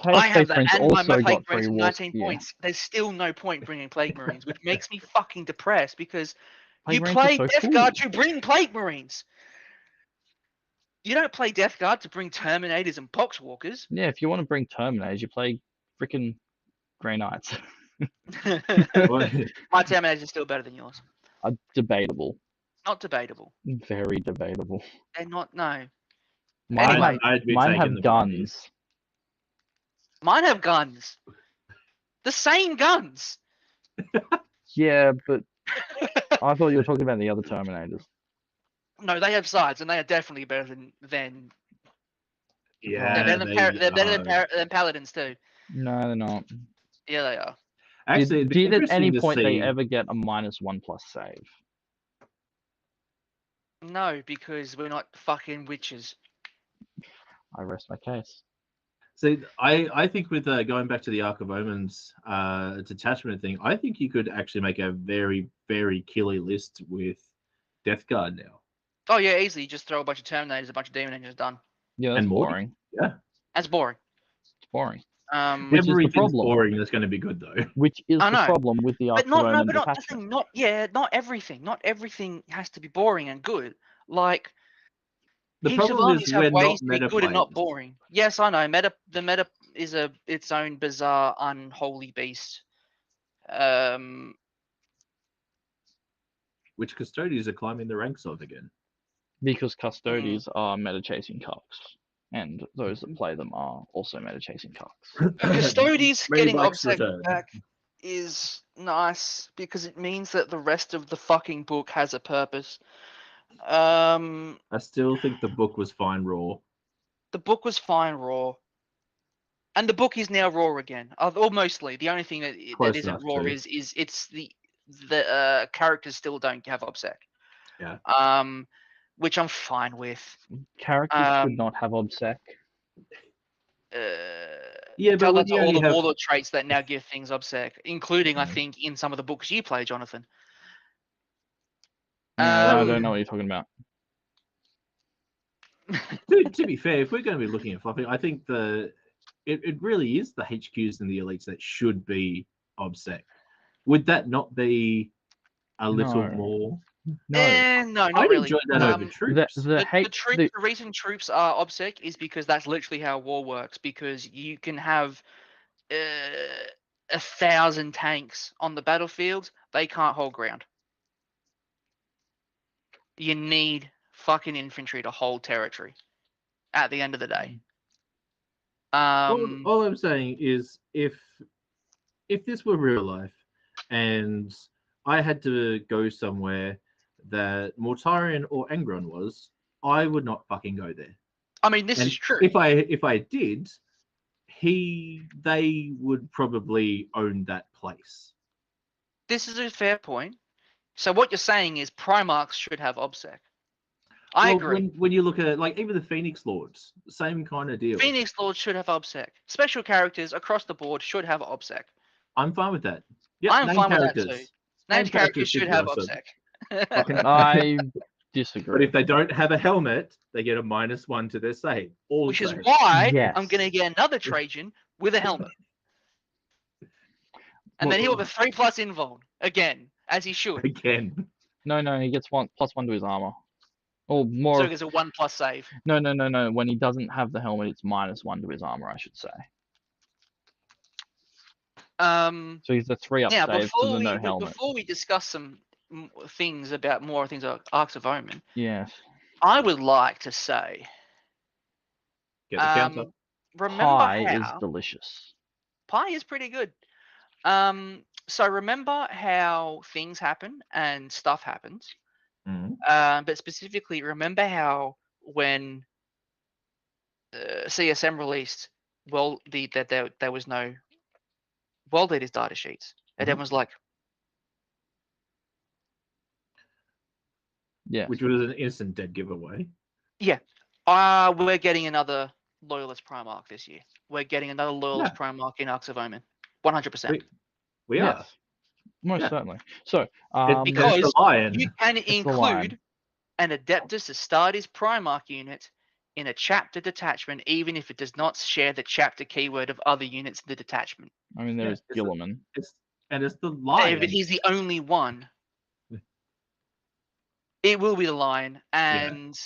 Chaos I have Space that, Marines and my also Plague got free Marines wars. 19 Yeah. points. There's still no point bringing Plague Marines, which makes me fucking depressed because Plague you Marines are play so Death Guard cool. to bring Plague Marines. You don't play Death Guard to bring Terminators and Poxwalkers. Yeah, if you want to bring Terminators, you play freaking Grey Knights. My Terminators are still better than yours. Debatable. Not debatable. Very debatable. They're not. No. Mine Anyway, I'd be mine taking have the Blackies. guns. Mine have guns. The same guns. Yeah, but I thought you were talking about the other Terminators. No, they have sides, and they are definitely better than Yeah, they're better are. than Paladins too. No, they're not. Yeah, they are. Actually, it'd be did at any interesting to point they see- ever get a -1+ save? No, because we're not fucking witches. I rest my case. See, I think with going back to the Ark of Omen's detachment thing, I think you could actually make a very, very killy list with Death Guard now. Oh yeah, easily. You just throw a bunch of Terminators, a bunch of Demon Engines, done. Yeah, that's And Morty. boring. That's boring. It's boring. Which is the Everything's problem. boring. That's going to be good though. Which is I the know. problem with the Arks But of not, no, Omen but not the detachment. thing. Not everything. Not everything has to be boring and good. Like The heaps of problem armies is have we're ways not to be meta good and not players. boring. Yes, I know. The meta is its own bizarre, unholy beast. Which custodians are climbing the ranks of again. Because custodians are meta chasing cucks, and those that play them are also meta chasing cucks. Custodies Many getting bikes obsec return. back is nice because it means that the rest of the fucking book has a purpose. I still think the book was fine raw. The book was fine raw, and the book is now raw again. Or mostly. The only thing that Close isn't enough raw to. is it's the characters still don't have obsec. Yeah. Which I'm fine with. Characters should not have obsec. Yeah, but Tell when that you to all only the have warlord traits that now give things obsec, including I Yeah. think in some of the books you play, Jonathan. I don't know what you're talking about. to be fair, if we're going to be looking at fluffing, I think it really is the HQs and the elites that should be obsec. Would that not be a little No. more? No. No, not I'd really. enjoy that over troops. The reason troops are obsec is because that's literally how war works. Because you can have 1,000 tanks on the battlefield, they can't hold ground. You need fucking infantry to hold territory. At the end of the day. All I'm saying is, if this were real life, and I had to go somewhere that Mortarion or Angron was, I would not fucking go there. I mean, this And is true. If I did, they would probably own that place. This is a fair point. So what you're saying is Primarchs should have obsec. I agree. When you look at like even the Phoenix Lords, same kind of deal. Phoenix Lords should have obsec. Special characters across the board should have obsec. I'm fine with that. Yeah, I'm fine with that too. Named characters should have awesome. obsec. I disagree. But if they don't have a helmet, they get a -1 to their save. Which is why Yes. I'm going to get another Trajan with a helmet. And then he'll have a 3+ invuln. Again, as he should. Again. No, he gets +1 to his armor. Or more. So he gets a 1+ save. No. When he doesn't have the helmet, it's -1 to his armor, I should say. So he's a 3-up save to the no helmet. Before we discuss some things about Arks of Omen, Yes. I would like to say, Get the counter. remember Pie how is delicious. pie is pretty good. So remember how things happen and stuff happens. But specifically, remember how when CSM released that there was no World Leaders data sheets, and everyone's like, Yeah. Which was an instant dead giveaway. yeah, we're getting another Loyalist Primarch this year. We're getting another Loyalist Primarch in Arks of Omen. 100%. We are. Yes. Most certainly. So, Because the lion. you can include an Adeptus Astartes Primarch unit in a chapter detachment, even if it does not share the chapter keyword of other units in the detachment. I mean, there is Gilliman. It's the lion. But he's the only one. It will be the lion, and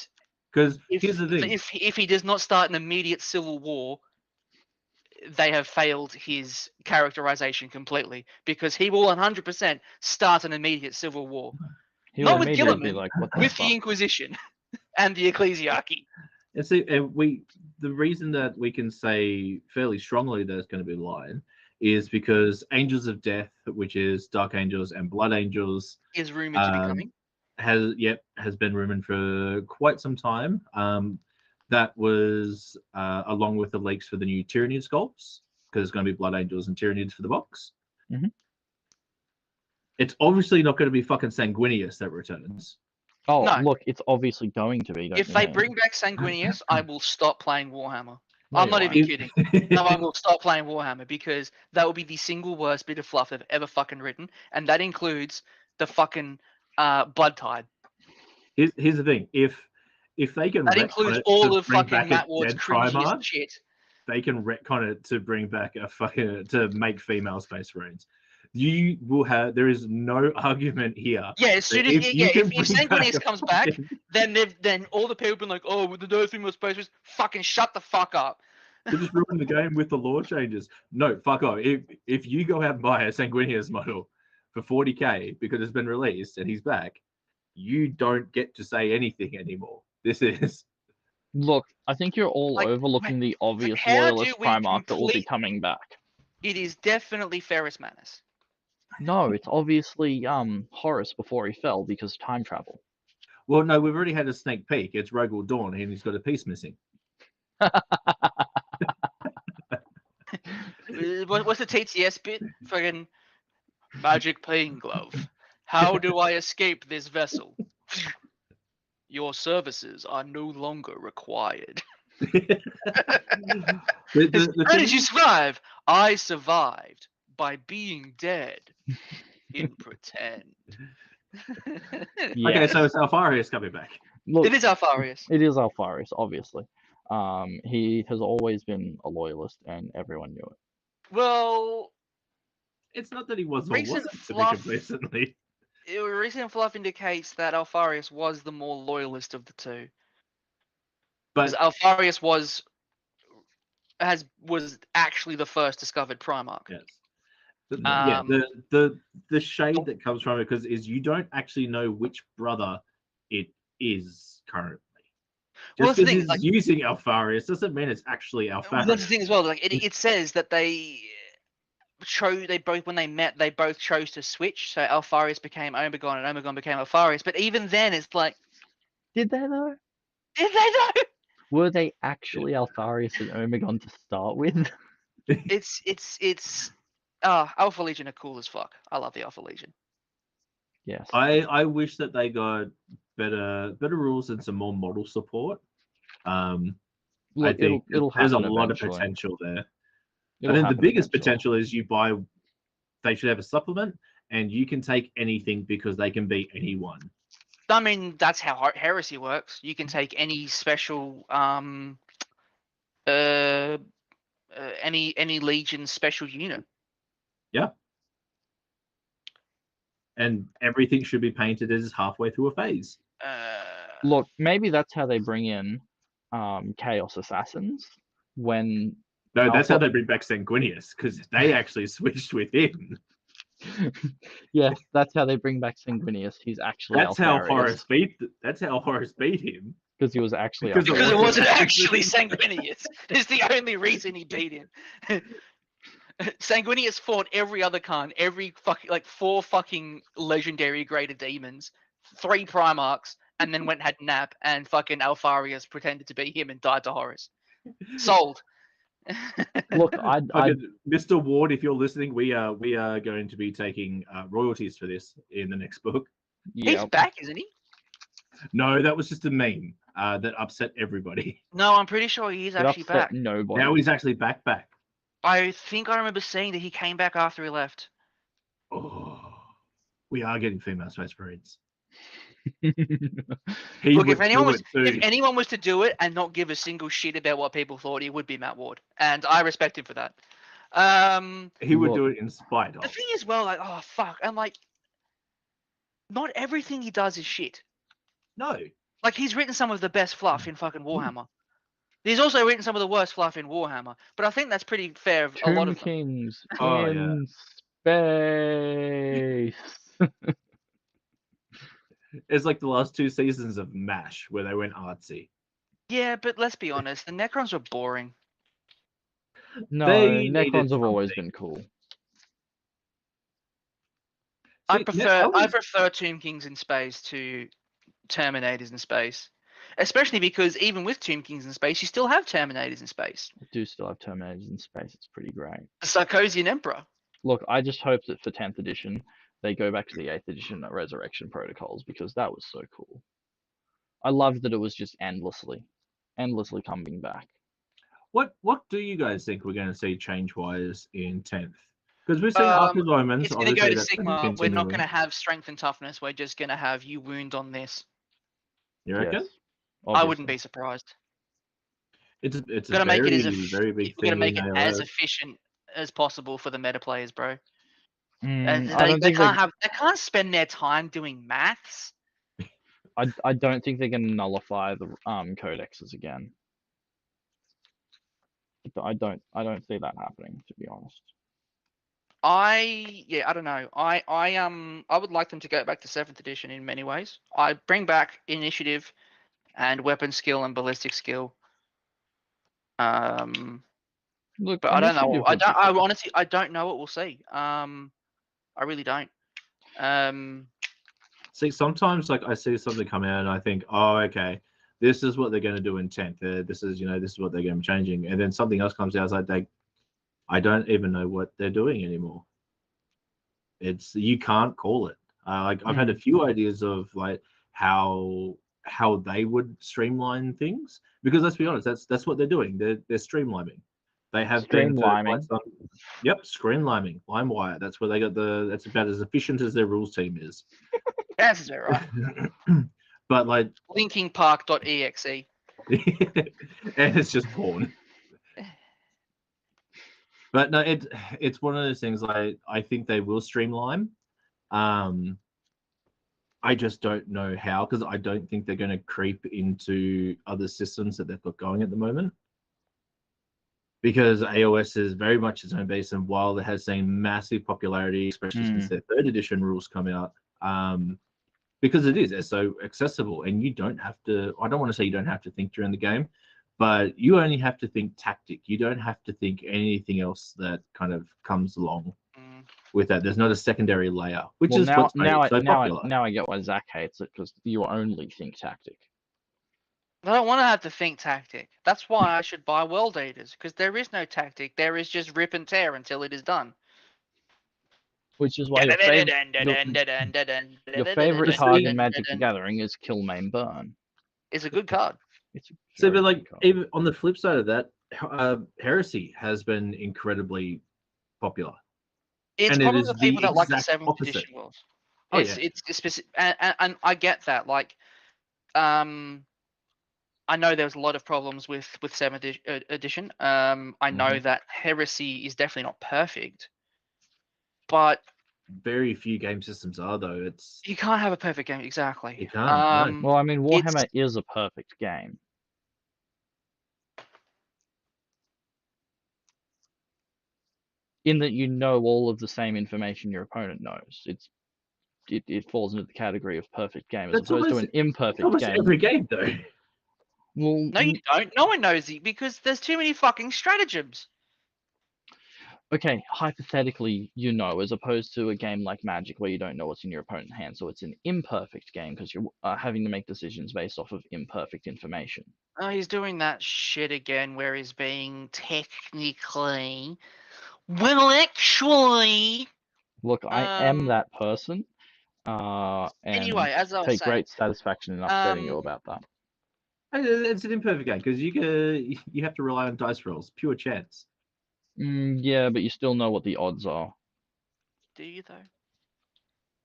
because here's the thing: if he does not start an immediate civil war, they have failed his characterization completely, because he will 100% start an immediate civil war. Not with Gilliman, like, with the Inquisition and the Ecclesiarchy. And see, the reason that we can say fairly strongly that it's going to be the lion is because Angels of Death, which is Dark Angels and Blood Angels, is rumored to be coming. Has been rumored for quite some time. That was along with the leaks for the new Tyranid sculpts, because it's going to be Blood Angels and Tyranids for the box. It's obviously not going to be fucking Sanguinius that returns. Oh, no. Look, it's obviously going to be. If they bring back Sanguinius, I will stop playing Warhammer. I'm not even kidding. No, I will stop playing Warhammer, because that will be the single worst bit of fluff I've ever fucking written, and that includes the fucking Blood Tide. Here's the thing: if they can, that includes all of fucking Matt Ward's cringiest shit. they can retcon it to bring back to make female Space Marines. You will have. There is no argument here. Yeah, as soon as If Sanguinius comes back, then all the people been like, oh, with the no female Space Marines, fucking shut the fuck up. to just ruin the game with the law changes. No, fuck off. If you go out and buy a Sanguinius model for 40k because it's been released and he's back, you don't get to say anything anymore. This is. Look, I think you're all overlooking the obvious loyalist Primarch that will be coming back. It is definitely Ferrus Manus. No, it's obviously Horus before he fell because time travel. Well, no, we've already had a sneak peek. It's Rogel Dawn, and he's got a piece missing. What's the TTS bit? Fucking magic playing glove. How do I escape this vessel? Your services are no longer required. The How did you survive? I survived by being dead in pretend. Yeah. Okay, so it's Alfarius coming back. Look, It is Alfarius. It is Alfarius, obviously. He has always been a loyalist, and everyone knew it. Well, It's not that he was or Recent wasn't, to be fluff- complacently. recent fluff indicates that Alfarius was the more loyalist of the two. But Because Alfarius was actually the first discovered Primarch. yes. The shade that comes from it is you don't actually know which brother it is currently. Well, Just that's the because thing, he's like- using Alfarius doesn't mean it's actually Well, Alfarius. that's the thing as well. Like it says that they both when they met, they both chose to switch. So Alfarius became Omegon, and Omegon became Alfarius. But even then, it's like, Did they though? did they know? Were they actually Alfarius and Omegon to start with? It's Alpha Legion are cool as fuck. I love the Alpha Legion. Yes. I wish that they got better rules and some more model support. I Look, think it'll there's a happen lot eventually. of potential there. It'll I think the happen biggest eventually. potential is you buy. They should have a supplement, and you can take anything because they can be anyone. I mean, that's how Heresy works. You can take any special any Legion special unit. And everything should be painted as halfway through a phase. Look, maybe that's how they bring in Chaos Assassins when No, that's how Alpha- they bring back Sanguinius, because they actually switched with him. yes, that's how they bring back Sanguinius. He's actually That's how Alfarius, Horus beat. That's how Horus beat him. because he was actually Because Because it Alfarius. wasn't actually Sanguinius. It's the only reason he beat him. Sanguinius fought every other Khan, every fucking 4 fucking legendary graded demons, 3 Primarchs, and then went and had nap, and fucking Alfarius pretended to be him and died to Horus. Sold. Look, I Mr. Ward, if you're listening, we are going to be taking royalties for this in the next book. He's yeah. back, isn't he? No, that was just a meme that upset everybody. No, I'm pretty sure he's It actually upset back. nobody. Now he's actually back. I think I remember seeing that he came back after he left. Oh, we are getting female Space Marines. Look, if anyone was to do it and not give a single shit about what people thought, he would be Matt Ward, and I respect him for that. He would do it in spite of. The thing is, well, like, oh fuck, and like, not everything he does is shit. No. Like, he's written some of the best fluff in fucking Warhammer. He's also written some of the worst fluff in Warhammer, but I think that's pretty fair of a lot Tomb of them. Kings Oh, in space. It's like the last 2 seasons of MASH where they went artsy. Yeah, but let's be honest, the Necrons are boring. No, They Necrons needed have always something. been cool. I See, prefer Tomb Kings in space to Terminators in space. Especially because even with Tomb Kings in space, you still have Terminators in space. I do still have Terminators in space. It's pretty great. The Sarkosian Emperor. Look, I just hope that for 10th edition, they go back to the 8th edition Resurrection Protocols because that was so cool. I loved that it was just endlessly coming back. What do you guys think we're going to see change-wise in 10th? Because we've seen Arks of Oman. It's going to go to that's gonna Sigma. We're not continue. going to have strength and toughness. We're just going to have you wound on this. You reckon? Yes, I wouldn't obviously. be surprised. It's a Got to make it as very big got to thing make in it as AoS. efficient as possible for the meta players, bro. I don't They think they can't spend their time doing maths. I don't think they're gonna nullify the codexes again. I don't see that happening, to be honest. I don't know. I would like them to go back to 7th edition in many ways. I bring back initiative and weapon skill and ballistic skill. Look, But I don't know. initiative would be I cool. honestly I don't know what we'll see. I really don't. See, sometimes like I see something come out and I think, oh, okay, this is what they're going to do in 10th. This is this is what they're going to be changing, and then something else comes out. It's like I don't even know what they're doing anymore. You can't call it. Like I've had a few ideas of like how they would streamline things, because let's be honest, that's what they're doing. They're streamlining. They have been for quite some. Yep, streamlining, LimeWire. That's where they got that's about as efficient as their rules team is. That's right. But like linkingpark.exe. and it's just porn. But no, it's one of those things. I think they will streamline. I just don't know how, because I don't think they're going to creep into other systems that they've got going at the moment. Because AOS is very much its own base, and while it has seen massive popularity, especially since their 3rd edition rules come out, because it's so accessible, and you don't have to. I don't want to say you don't have to think during the game, but you only have to think tactic. You don't have to think anything else that kind of comes along with that. There's not a secondary layer, which is what's made it so popular. Now I get why Zach hates it, because you only think tactic. I don't want to have to think tactic. That's why I should buy World Eaters, because there is no tactic. There is just rip and tear until it is done. Which is why your favorite card in Magic the Gathering is Kill, Maim, Burn. It's a good card. So, but like even on the flip side of that, Heresy has been incredibly popular. It's probably the people that like the 7th edition rules. It's specific, and I get that. Like, I know there was a lot of problems with 7th edition. I know that Heresy is definitely not perfect, but very few game systems are, though. You can't have a perfect game, exactly. You can't. Well, I mean, Warhammer is a perfect game. In that you know all of the same information your opponent knows. It falls into the category of perfect game, as opposed to an imperfect game. Every game, though. Well, no, you don't. No one knows it, because there's too many fucking stratagems. Okay, hypothetically, as opposed to a game like Magic where you don't know what's in your opponent's hand, so it's an imperfect game because you're having to make decisions based off of imperfect information. Oh, he's doing that shit again, where he's being technically, well, actually. Look, I am that person. And anyway, as I was take saying, great satisfaction in upsetting you about that. It's an imperfect game because you have to rely on dice rolls, pure chance. Yeah, but you still know what the odds are. Do you though?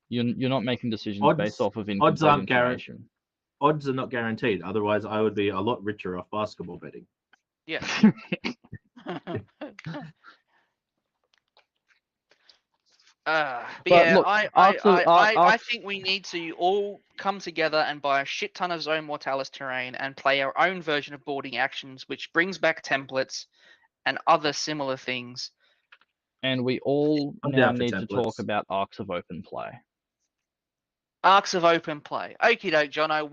You're not making decisions based off of odds aren't information. Odds are not guaranteed. Otherwise, I would be a lot richer off basketball betting. Yeah. Look, I think we need to all come together and buy a shit ton of Zone Mortalis terrain and play our own version of boarding actions, which brings back templates and other similar things. And we all now need to talk about Arks of Open Play. Arks of Open Play. Okie doke, Jono.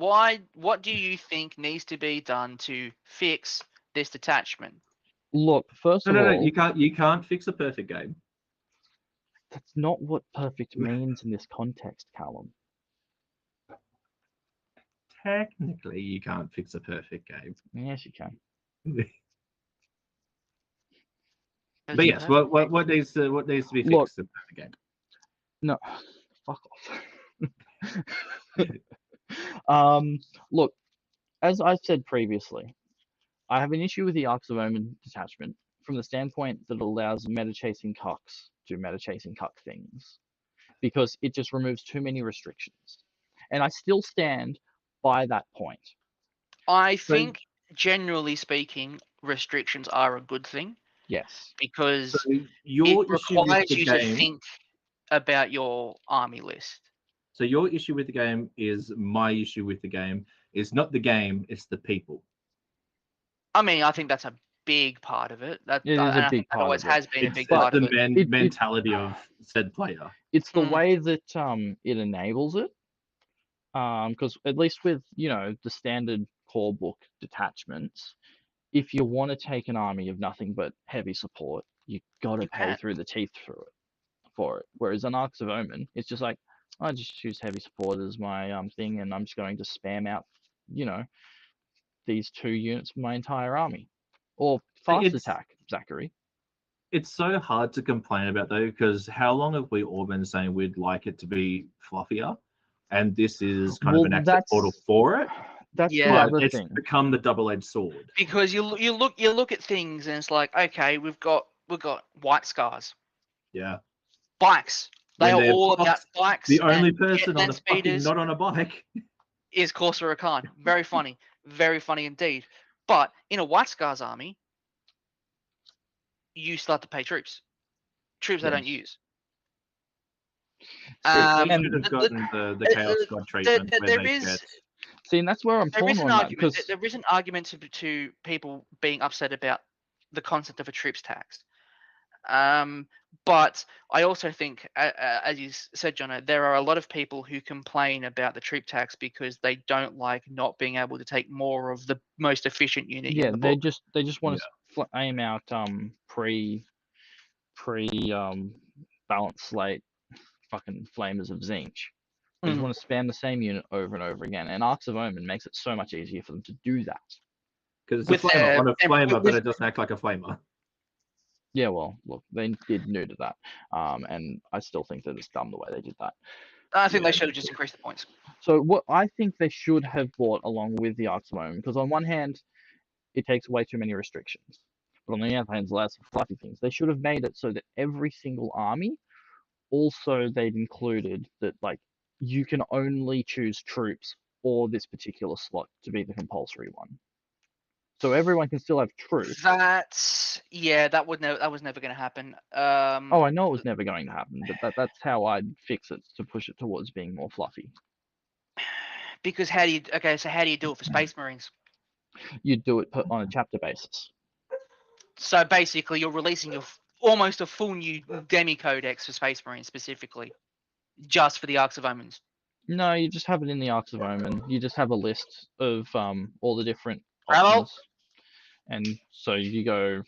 What do you think needs to be done to fix this detachment? Look, first of all, no, you can't fix a perfect game. That's not what perfect means in this context, Callum. Technically, you can't fix a perfect game. Yes, you can. But yes, what needs to be fixed in a perfect game? No, fuck off. Look, as I said previously, I have an issue with the Arks of Omen detachment from the standpoint that it allows meta-chasing cucks to meta-chasing cuck things, because it just removes too many restrictions. And I still stand by that point. I think, generally speaking, restrictions are a good thing Yes. because So it your issue with requires the you to game. think about your army list. So your issue with the game is my issue with the game. It's not the game, it's the people. I mean, I think that's a big part of it. That It is and a I big think that part always of it. has been a It's big But part of it. the it- mentality of said player. It's the Mm. way that it enables it. Because at least with the standard core book detachments, if you want to take an army of nothing but heavy support, you got to You pay can. through the teeth for it. Whereas in Arks of Omen, it's just like I just choose heavy support as my thing, and I'm just going to spam out these 2 units for my entire army, or fast It's attack, Zachary. it's so hard to complain about though, because how long have we all been saying we'd like it to be fluffier, and this is kind of an access portal for it. That's the Yeah. But other it's thing. become the double-edged sword. Because you look at things and it's like, okay, we've got white scars, Yeah. bikes. They When are they're all about boxed, bikes. the only and person on land the fucking speeders not on a bike. is Corsair Khan. Very funny indeed. But in a White Scars army, you start to pay troops they Yeah. don't use. They Um, should have gotten the Chaos God treatment where there they is get. See, and that's where I'm there torn is an on that argument. because There is an argument to people being upset about the concept of a troops tax. But I also think, as you said, Jono, there are a lot of people who complain about the troop tax because they don't like not being able to take more of the most efficient unit in the they book. just want to aim out pre balance slate fucking flamers of Zinch. They just Mm. want to spam the same unit over and over again, and Arks of Omen makes it so much easier for them to do that. Because it's With a flamer on a and flamer, but with- it doesn't act like a flamer. Yeah, well, look, they did new to that, and I still think that it's dumb the way they did that. I think Yeah. they should have just increased the points. So what I think they should have brought along with the Arks of Omen, because on one hand, it takes way too many restrictions, but on the other hand, it allows for fluffy things. They should have made it so that every single army, also they'd included that like you can only choose troops or this particular slot to be the compulsory one. So everyone can still have troops. That was never going to happen. Oh, I know it was never going to happen, but that's how I'd fix it to push it towards being more fluffy. Because how do you do it for Space Marines? You'd do it on a chapter basis. So basically, you're releasing almost a full new demi codex for Space Marines specifically, just for the Arks of Omens. No, you just have it in the Arks of Omen. You just have a list of all the different Bravo. options, and so you go,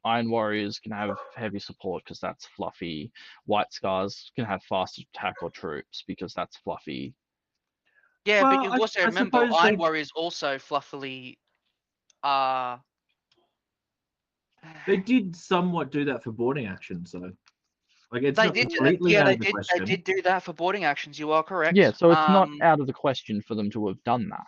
Iron Warriors can have heavy support because that's fluffy. White Scars can have fast attack or troops because that's fluffy. Yeah, Well, but you also I remember suppose Iron they- Warriors also fluffily They did somewhat do that for boarding actions, though. Like it's they not did completely out of the they question. did do that for boarding actions. You are correct. Yeah, so it's not out of the question for them to have done that.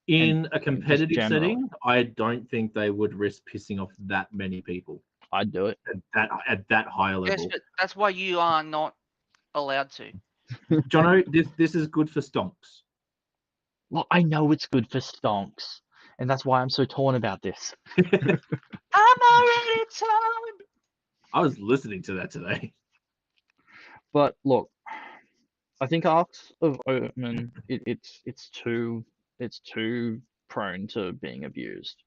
In a competitive generally. setting, I don't think they would risk pissing off that many people I'd do it. at that higher Yes, level. but that's why you are not allowed to. Jono, this is good for stonks. Well, I know it's good for stonks, and that's why I'm so torn about this. I'm already torn. I was listening to that today. But look, I think Arks of Omen, it's too prone to being abused.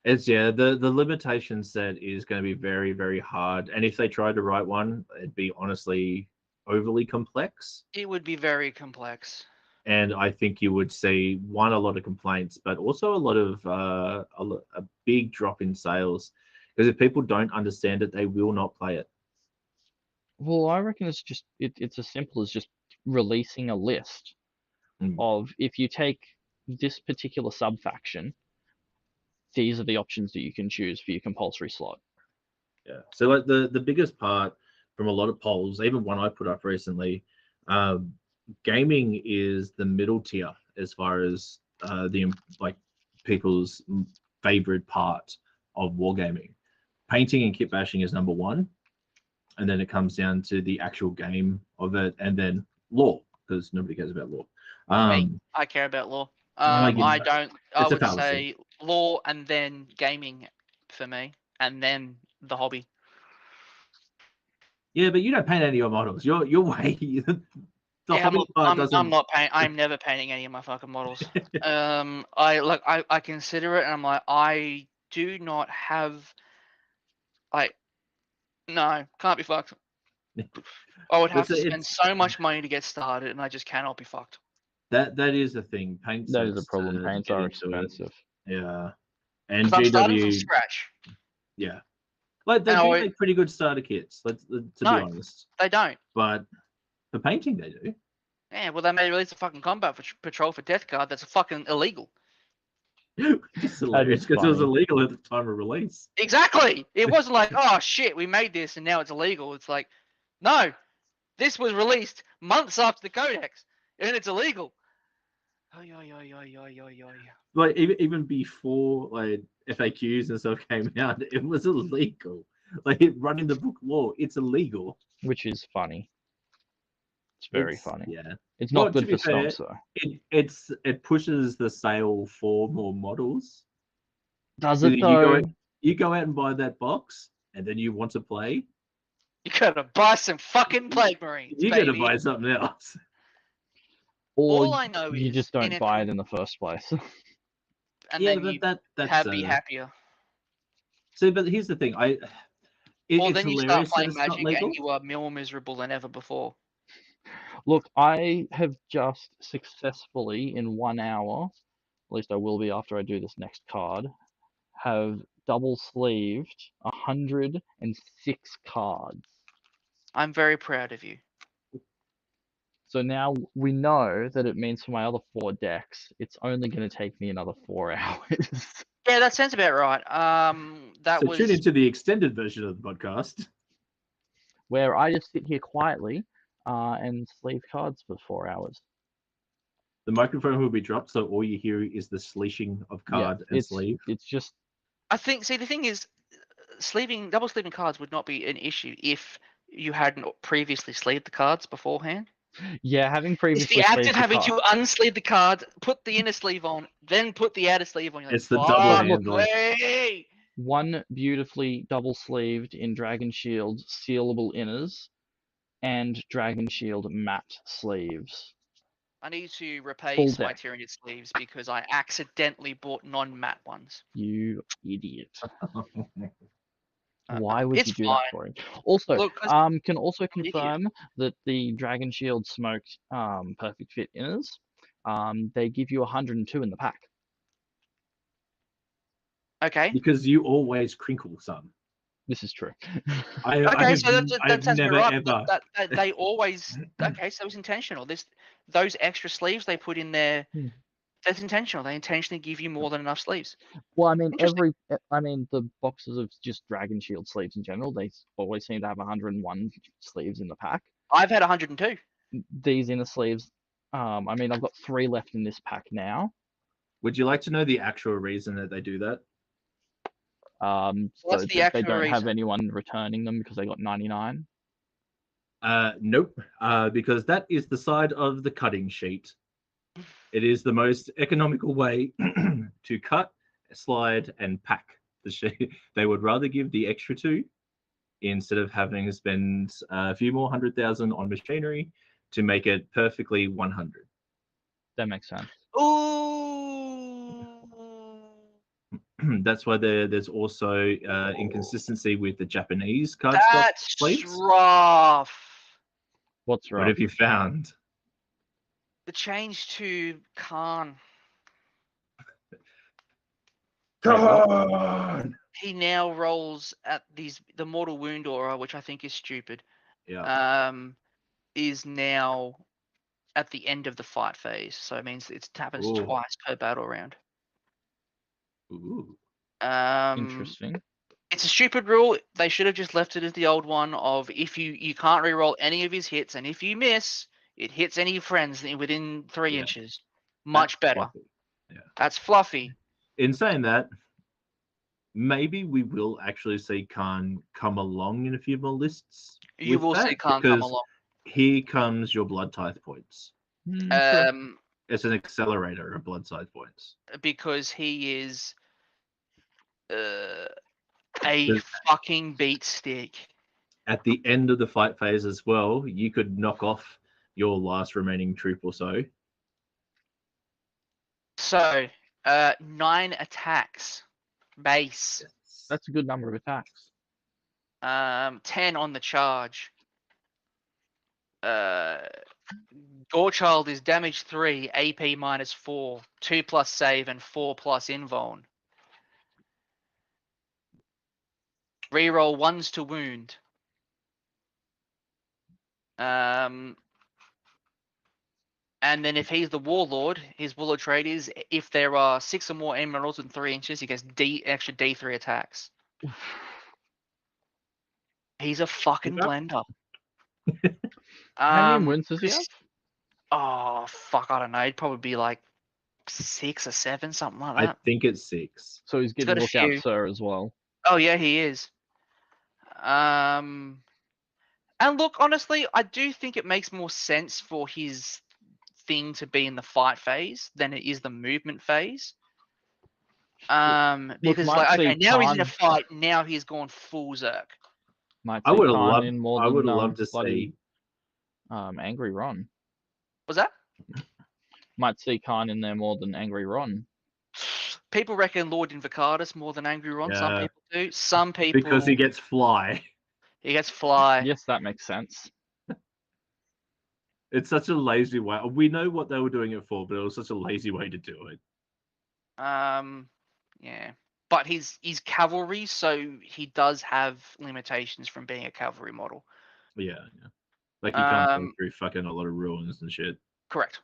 It's the limitation set is going to be very, very hard, and if they tried to write one, it'd be honestly overly complex. It would be very complex. And I think you would see a lot of complaints, but also a lot of a big drop in sales, because if people don't understand it, they will not play it. Well, I reckon it's as simple as just releasing a list of if you take this particular sub-faction, these are the options that you can choose for your compulsory slot. Yeah. So like the biggest part from a lot of polls, even one I put up recently, gaming is the middle tier as far as the people's favorite part of wargaming. Painting and kit bashing is number one, and then it comes down to the actual game of it, and then lore, because nobody cares about lore. I care about lore. I don't. I It's a would fallacy. say law and then gaming for me, and then the hobby. Yeah, but you don't paint any of your models. You're way the Yeah, hobby part doesn't. I'm not painting. I'm never painting any of my fucking models. I consider it, and I'm like, I do not have, like, no, can't be fucked. I would have to spend so much money to get started, and I just cannot be fucked. That is the thing. Paint That is a sucks problem. to Paints get are into it. expensive. Yeah, and Because I'm starting from GW. scratch. Yeah, like they And do I- make pretty good starter kits. To be No. honest, They don't. but for painting they do. Yeah, well, they may release a fucking combat patrol for Death Guard that's fucking illegal. It's hilarious because it was funny. illegal at the time of release. Exactly. It wasn't like, oh shit, we made this and now it's illegal. It's like, no, this was released months after the codex and it's illegal. Oy, oy, oy, oy, oy, oy, oy. Like even before like FAQs and stuff came out, it was illegal. Like running the book law, it's illegal. Which is funny. It's very funny. Yeah, It's not Well, to good be for fair, stomps though. it pushes the sale for more models. Does So it though? you go out and buy that box, and then you want to play. You gotta buy some fucking Plague Marines, You baby. gotta buy something else. Or All I know you is just don't in buy a- it in the first place. and Yeah, then but you that's be happier. So, but here's the thing, Or it's then you start hilarious that playing it's not Magic legal. and you are more miserable than ever before. Look, I have just successfully in 1 hour, at least I will be after I do this next card, have double sleeved 106 cards. I'm very proud of you. So now we know that it means for my other 4 decks, it's only going to take me another 4 hours. Yeah, that sounds about right. That So was tune into the extended version of the podcast. Where I just sit here quietly and sleeve cards for 4 hours. The microphone will be dropped, so all you hear is the sleeshing of card and sleeve. It's just. I think. See, the thing is, double sleeving cards would not be an issue if you hadn't previously sleeved the cards beforehand. Yeah, having It's previously the act sleeved of the having card. to unsleeve the card, put the inner sleeve on, then put the outer sleeve on. You're like, It's the double handle. way. One beautifully double sleeved in Dragon Shield sealable inners and Dragon Shield matte sleeves. I need to replace Full my deck. Tyranid sleeves because I accidentally bought non-matte ones. You idiot. Why would It's you do fine. that for him? Also, Look, 'cause can also I'm an idiot. confirm that the Dragon Shield smoked perfect fit inners, they give you 102 in the pack. Okay. Because you always crinkle some. This is true. Okay, so that sounds never right. ever. That they always okay, so it's intentional. Those extra sleeves they put in there, that's intentional. They intentionally give you more than enough sleeves. Well, I mean, Interesting. the boxes of just Dragon Shield sleeves in general, they always seem to have 101 sleeves in the pack. I've had 102. These inner sleeves, I mean, I've got 3 left in this pack now. Would you like to know the actual reason that they do that? What's So the they actual don't have reason? anyone returning them because they got 99. Nope. Because that is the side of the cutting sheet. It is the most economical way to cut, slide, and pack the sheet. They would rather give the extra 2 instead of having to spend a few more 100,000 on machinery to make it perfectly 100. That makes sense. Ooh. That's why there's also inconsistency with the Japanese cardstock That's plates. rough. What's What wrong? have you found? The change to Khan. Khan! He now rolls at the mortal wound aura, which I think is stupid. Yeah. Is now at the end of the fight phase, so it means it happens Ooh. twice per battle round. Ooh. Interesting. It's a stupid rule. They should have just left it as the old one of if you can't reroll any of his hits, and if you miss, it hits any friends within 3 inches. Much better. Fluffy. Yeah. That's fluffy. In saying that, maybe we will actually see Khan come along in a few more lists. You will see Khan come along. Here comes your blood tithe points. True. It's an accelerator of blood side points. because he is a But fucking beat stick. at the end of the fight phase as well, you could knock off your last remaining troop or so. So, 9 attacks base. That's a good number of attacks. 10 on the charge. Gorechild is damage 3, AP -4, 2 plus save, and 4 plus invuln. Reroll 1s to wound. And then if he's the warlord, his warlord trait is if there are 6 or more aim rolls within 3 inches, he gets extra D3 attacks. He's a fucking blender. How many wounds does he have? Oh fuck, I don't know. It'd probably be like 6 or 7, something like I that. think it's 6. So he's got getting a Lookout few. Sir as well. Oh yeah, he is. And look, honestly, I do think it makes more sense for his thing to be in the fight phase than it is the movement phase. Because might like, okay, see now he's in a Khan- fight. Now he's gone full Zerk. Might I see would have Khan loved. in more I than would have loved to bloody see. Angry Ron. Was that? Might see Khan in there more than Angry Ron. People reckon Lord Invocatus more than Angry Ron. Some Yeah. people do. Some people Because he gets fly. he gets fly. Yes, that makes sense. It's such a lazy way. We know what they were doing it for, but it was such a lazy way to do it. Yeah. But he's cavalry, so he does have limitations from being a cavalry model. Yeah. Like you can't go through fucking a lot of ruins and shit. Correct.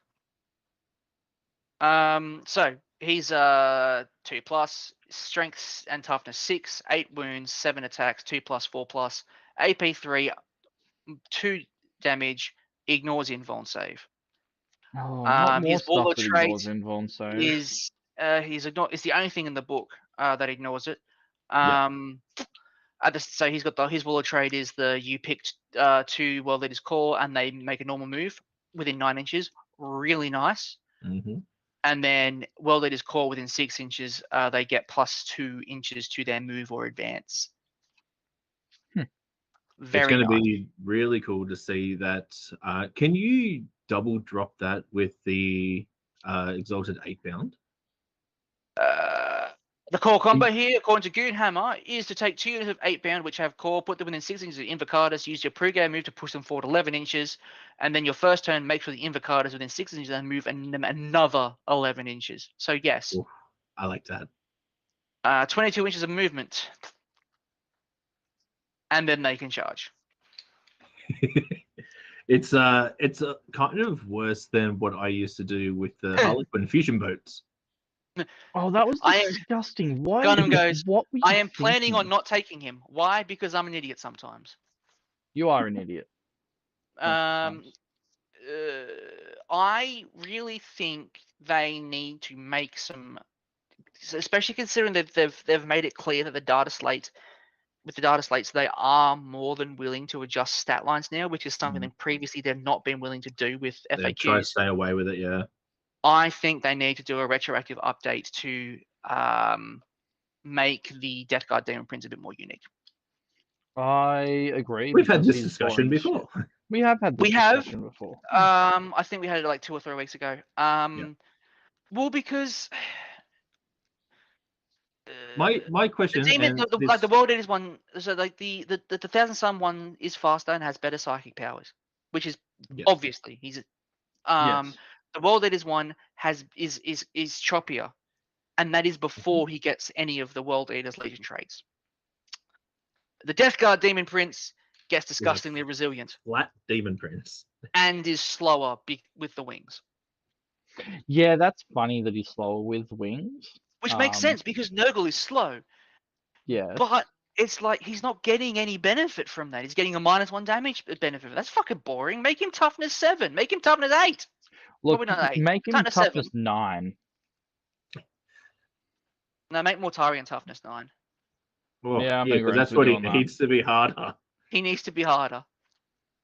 So he's 2 plus, strength and toughness 6, 8 wounds, 7 attacks, 2 plus, 4 plus, AP 3, 2 damage, ignores invuln save. Oh, not more His stuff warlord that trait ignores invuln save. is it's the only thing in the book that ignores it. So he's got his warlord trait is you picked 2 world leaders core and they make a normal move within 9 inches. Really nice. Mm-hmm. And then world leaders core within 6 inches, they get +2 inches to their move or advance. Very It's going to nice. be really cool to see that. Can you double drop that with the Exalted 8-bound? The core combo here, according to Goonhammer, is to take 2 units of 8-bound which have core, put them within 6 inches of Invocatus, use your pre-game move to push them forward 11 inches, and then your first turn make sure the Invocatus within 6 inches and move another 11 inches. So yes. Ooh, I like that. 22 inches of movement. And then they can charge. It's kind of worse than what I used to do with the Harlequin fusion boats. Oh, that was disgusting. Why? Gunham goes, What were you I am planning on thinking? not taking him. Why? Because I'm an idiot sometimes. You are an idiot. I really think they need to make some, especially considering that they've made it clear that the data slates they are more than willing to adjust stat lines now, which is something that previously they've not been willing to do with They try to FAQs. stay away with it, yeah. I think they need to do a retroactive update to make the Death Guard Demon Prince a bit more unique. I agree. We've had because this he's discussion boring as before. shit. We have had this discussion before. I think we had it like 2 or 3 weeks ago. Well, because my question, the demon, and like the World Eaters one, so like the Thousand Sun one is faster and has better psychic powers, which is obviously he's Yes. the World Eaters one is choppier, and that is before he gets any of the World Eaters Legion traits. The Death Guard Demon Prince gets disgustingly resilient. Flat Demon Prince. And is slower with the wings. Yeah, that's funny that he's slower with wings. Which makes sense because Nurgle is slow. Yeah. But it's like he's not getting any benefit from that. He's getting a -1 damage benefit. That's fucking boring. Make him toughness 7. Make him toughness 8. Look, Probably not 8. make him toughness 9. No, make Mortarion toughness 9. Oh, yeah, because that's what he needs to be harder. He needs to be harder.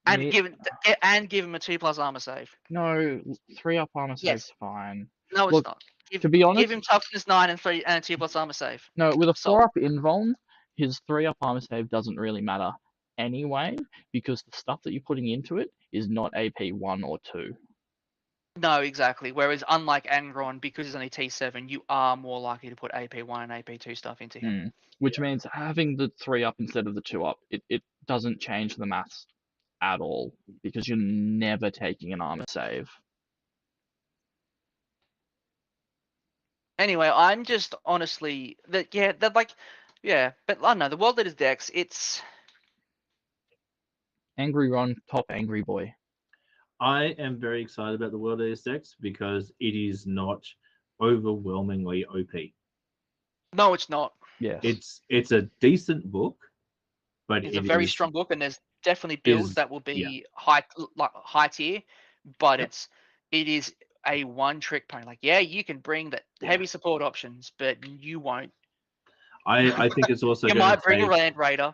And Me- give him a 2+ armor save. No, 3-up armor save's Yes. fine. No, it's Look, not. to be honest, Give him toughness 9 and a 2+ armor save. no, with a Solid. 4-up invuln, his 3-up armor save doesn't really matter anyway, because the stuff that you're putting into it is not AP 1 or 2. No, exactly. Whereas unlike Angron, because he's only T7, you are more likely to put AP 1 and AP 2 stuff into him. Which means having the 3-up instead of the 2-up, it doesn't change the maths at all, because you're never taking an armor save. Anyway, I'm just honestly but I don't know, the World Leaders decks, it's Angry Ron, top angry boy. I am very excited about the World Ace decks because it is not overwhelmingly OP. no, it's not. Yes. It's a decent book, but It's it a very is- strong book, and there's definitely builds is- that will yeah. be high tier, but Yep. it is a one-trick pony. Like, yeah, you can bring the Yeah. heavy support options, but you won't. I think it's also You going might to bring a take, Land Raider.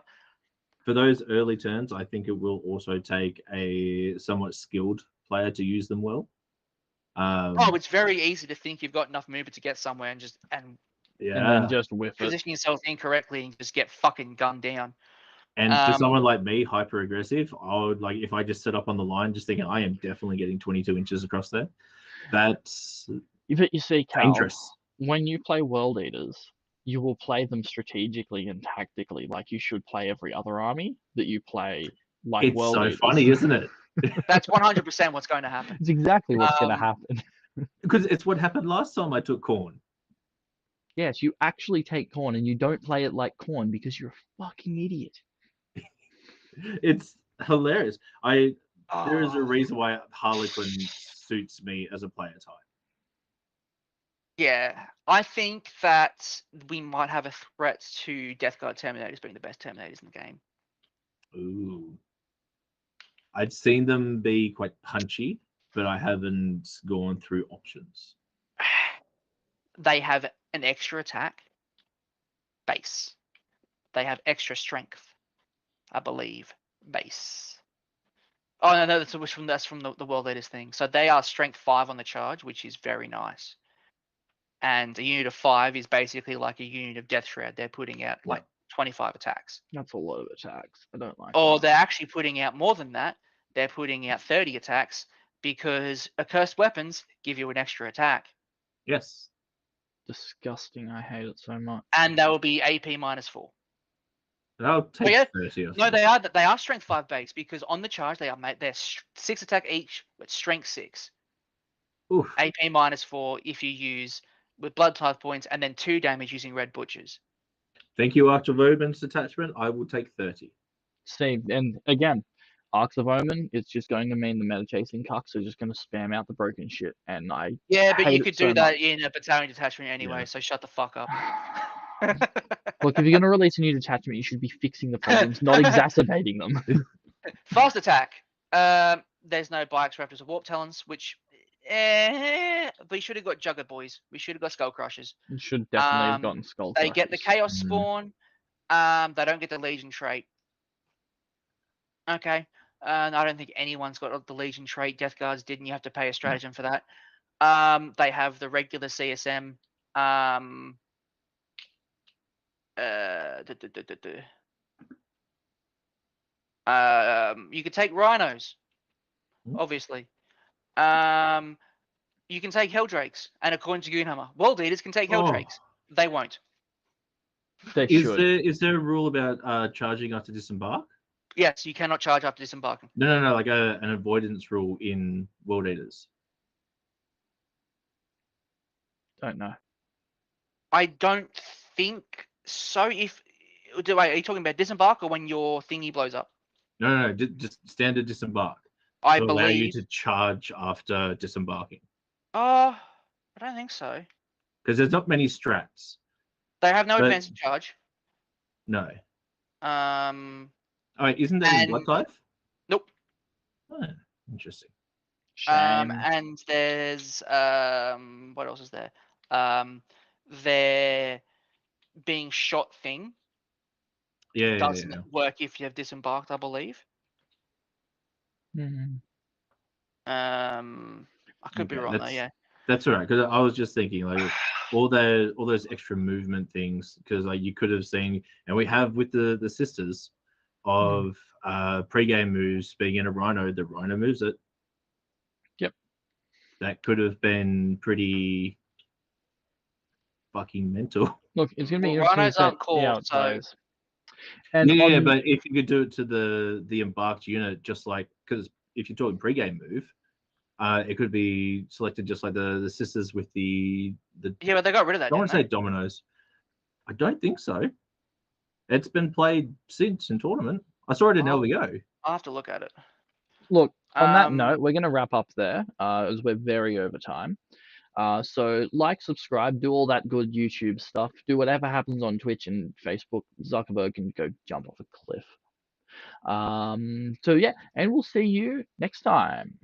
for those early turns, I think it will also take a somewhat skilled player to use them well. Oh, it's very easy to think you've got enough movement to get somewhere and yeah. And then just whiff it. position yourself incorrectly and just get fucking gunned down. And for someone like me, hyper aggressive, I would like if I just set up on the line, just thinking I am definitely getting 22 inches across there. That's But you see, Cal, dangerous. when you play World Eaters, you will play them strategically and tactically, like you should play every other army that you play like It's World so Eaters. funny, isn't it? That's 100% what's going to happen. It's exactly what's going to happen. Because it's what happened last time I took Corn. Yes, you actually take Corn and you don't play it like Corn because you're a fucking idiot. It's hilarious. There is a Oh. reason why Harlequin suits me as a player type. Yeah, I think that we might have a threat to Death Guard Terminators being the best Terminators in the game. Ooh. I'd seen them be quite punchy, but I haven't gone through options. They have an extra attack base. They have extra strength, I believe, base. Oh no, that's from the World Leaders thing. So they are strength 5 on the charge, which is very nice. And a unit of 5 is basically like a unit of Death Shroud. They're putting out like 25 attacks. That's a lot of attacks. I don't like Or that. they're actually putting out more than that. They're putting out 30 attacks because accursed weapons give you an extra attack. Yes. Disgusting. I hate it so much. And that will be AP -4. I'll take yeah. 30 or No, something. they are strength 5 base because on the charge they're 6 attack each with strength 6. Oof. AP -4 if you use with blood type points and then 2 damage using red butchers. Thank you, Arks of Oman's detachment. I will take 30. See, and again, Arks of Oman, it's just going to mean the meta chasing cucks are just going to spam out the broken shit, and I Yeah, but hate you it could so do that much. in a battalion detachment anyway, Yeah. so shut the fuck up. Look, if you're going to release a new detachment, you should be fixing the problems, not exacerbating them. Fast attack. There's no Bikes, Raptors, or Warp Talons, which we should have got Jugger Boys. We should have got Skull Crushers. You should definitely have gotten Skull They get the Crushers. Chaos Mm. Spawn. They don't get the Legion trait. Okay. And I don't think anyone's got the Legion trait. Death Guards didn't. You have to pay a stratagem for that. They have the regular CSM. You could take Rhinos, obviously. You can take Helldrakes, and according to Goonhammer, World Eaters can take Helldrakes. They won't. They should. Is there a rule about charging after disembark? Yes, you cannot charge after disembarking. No, like an avoidance rule in World Eaters. Don't know. I don't think so. Are you talking about disembark or when your thingy blows up? No, just standard disembark. I to allow you believe. to charge after disembarking. I don't think so. Because there's not many strats. They have no But- advance in charge. No. Um, Oh, wait, isn't that in and- Blood Type? Nope. Oh, interesting. Shame. And there's what else is there? Their being shot thing Yeah. doesn't work if you have disembarked, I believe. Mhm. I could be Okay, wrong though. Yeah. That's all right, because I was just thinking like all those extra movement things, because like you could have seen, and we have with the sisters of pre-game moves being in a rhino, the rhino moves it. Yep. That could have been pretty fucking mental. Look, it's going to be Well, interesting to rhinos see aren't how called, it so plays. And Yeah, on, but if you could do it to the embarked unit, just like, because if you're talking pre-game move, it could be selected just like the sisters with the yeah, but they got rid of I that, don't didn't want to say they? dominoes. I don't think so. It's been played since in tournament. I saw it in Oh. LVO. I'll have to look at it. look, on that note, Um, we're going to wrap up there, as we're very over time. So like, subscribe, do all that good YouTube stuff, do whatever happens on Twitch and Facebook. Zuckerberg can go jump off a cliff. So yeah, and we'll see you next time.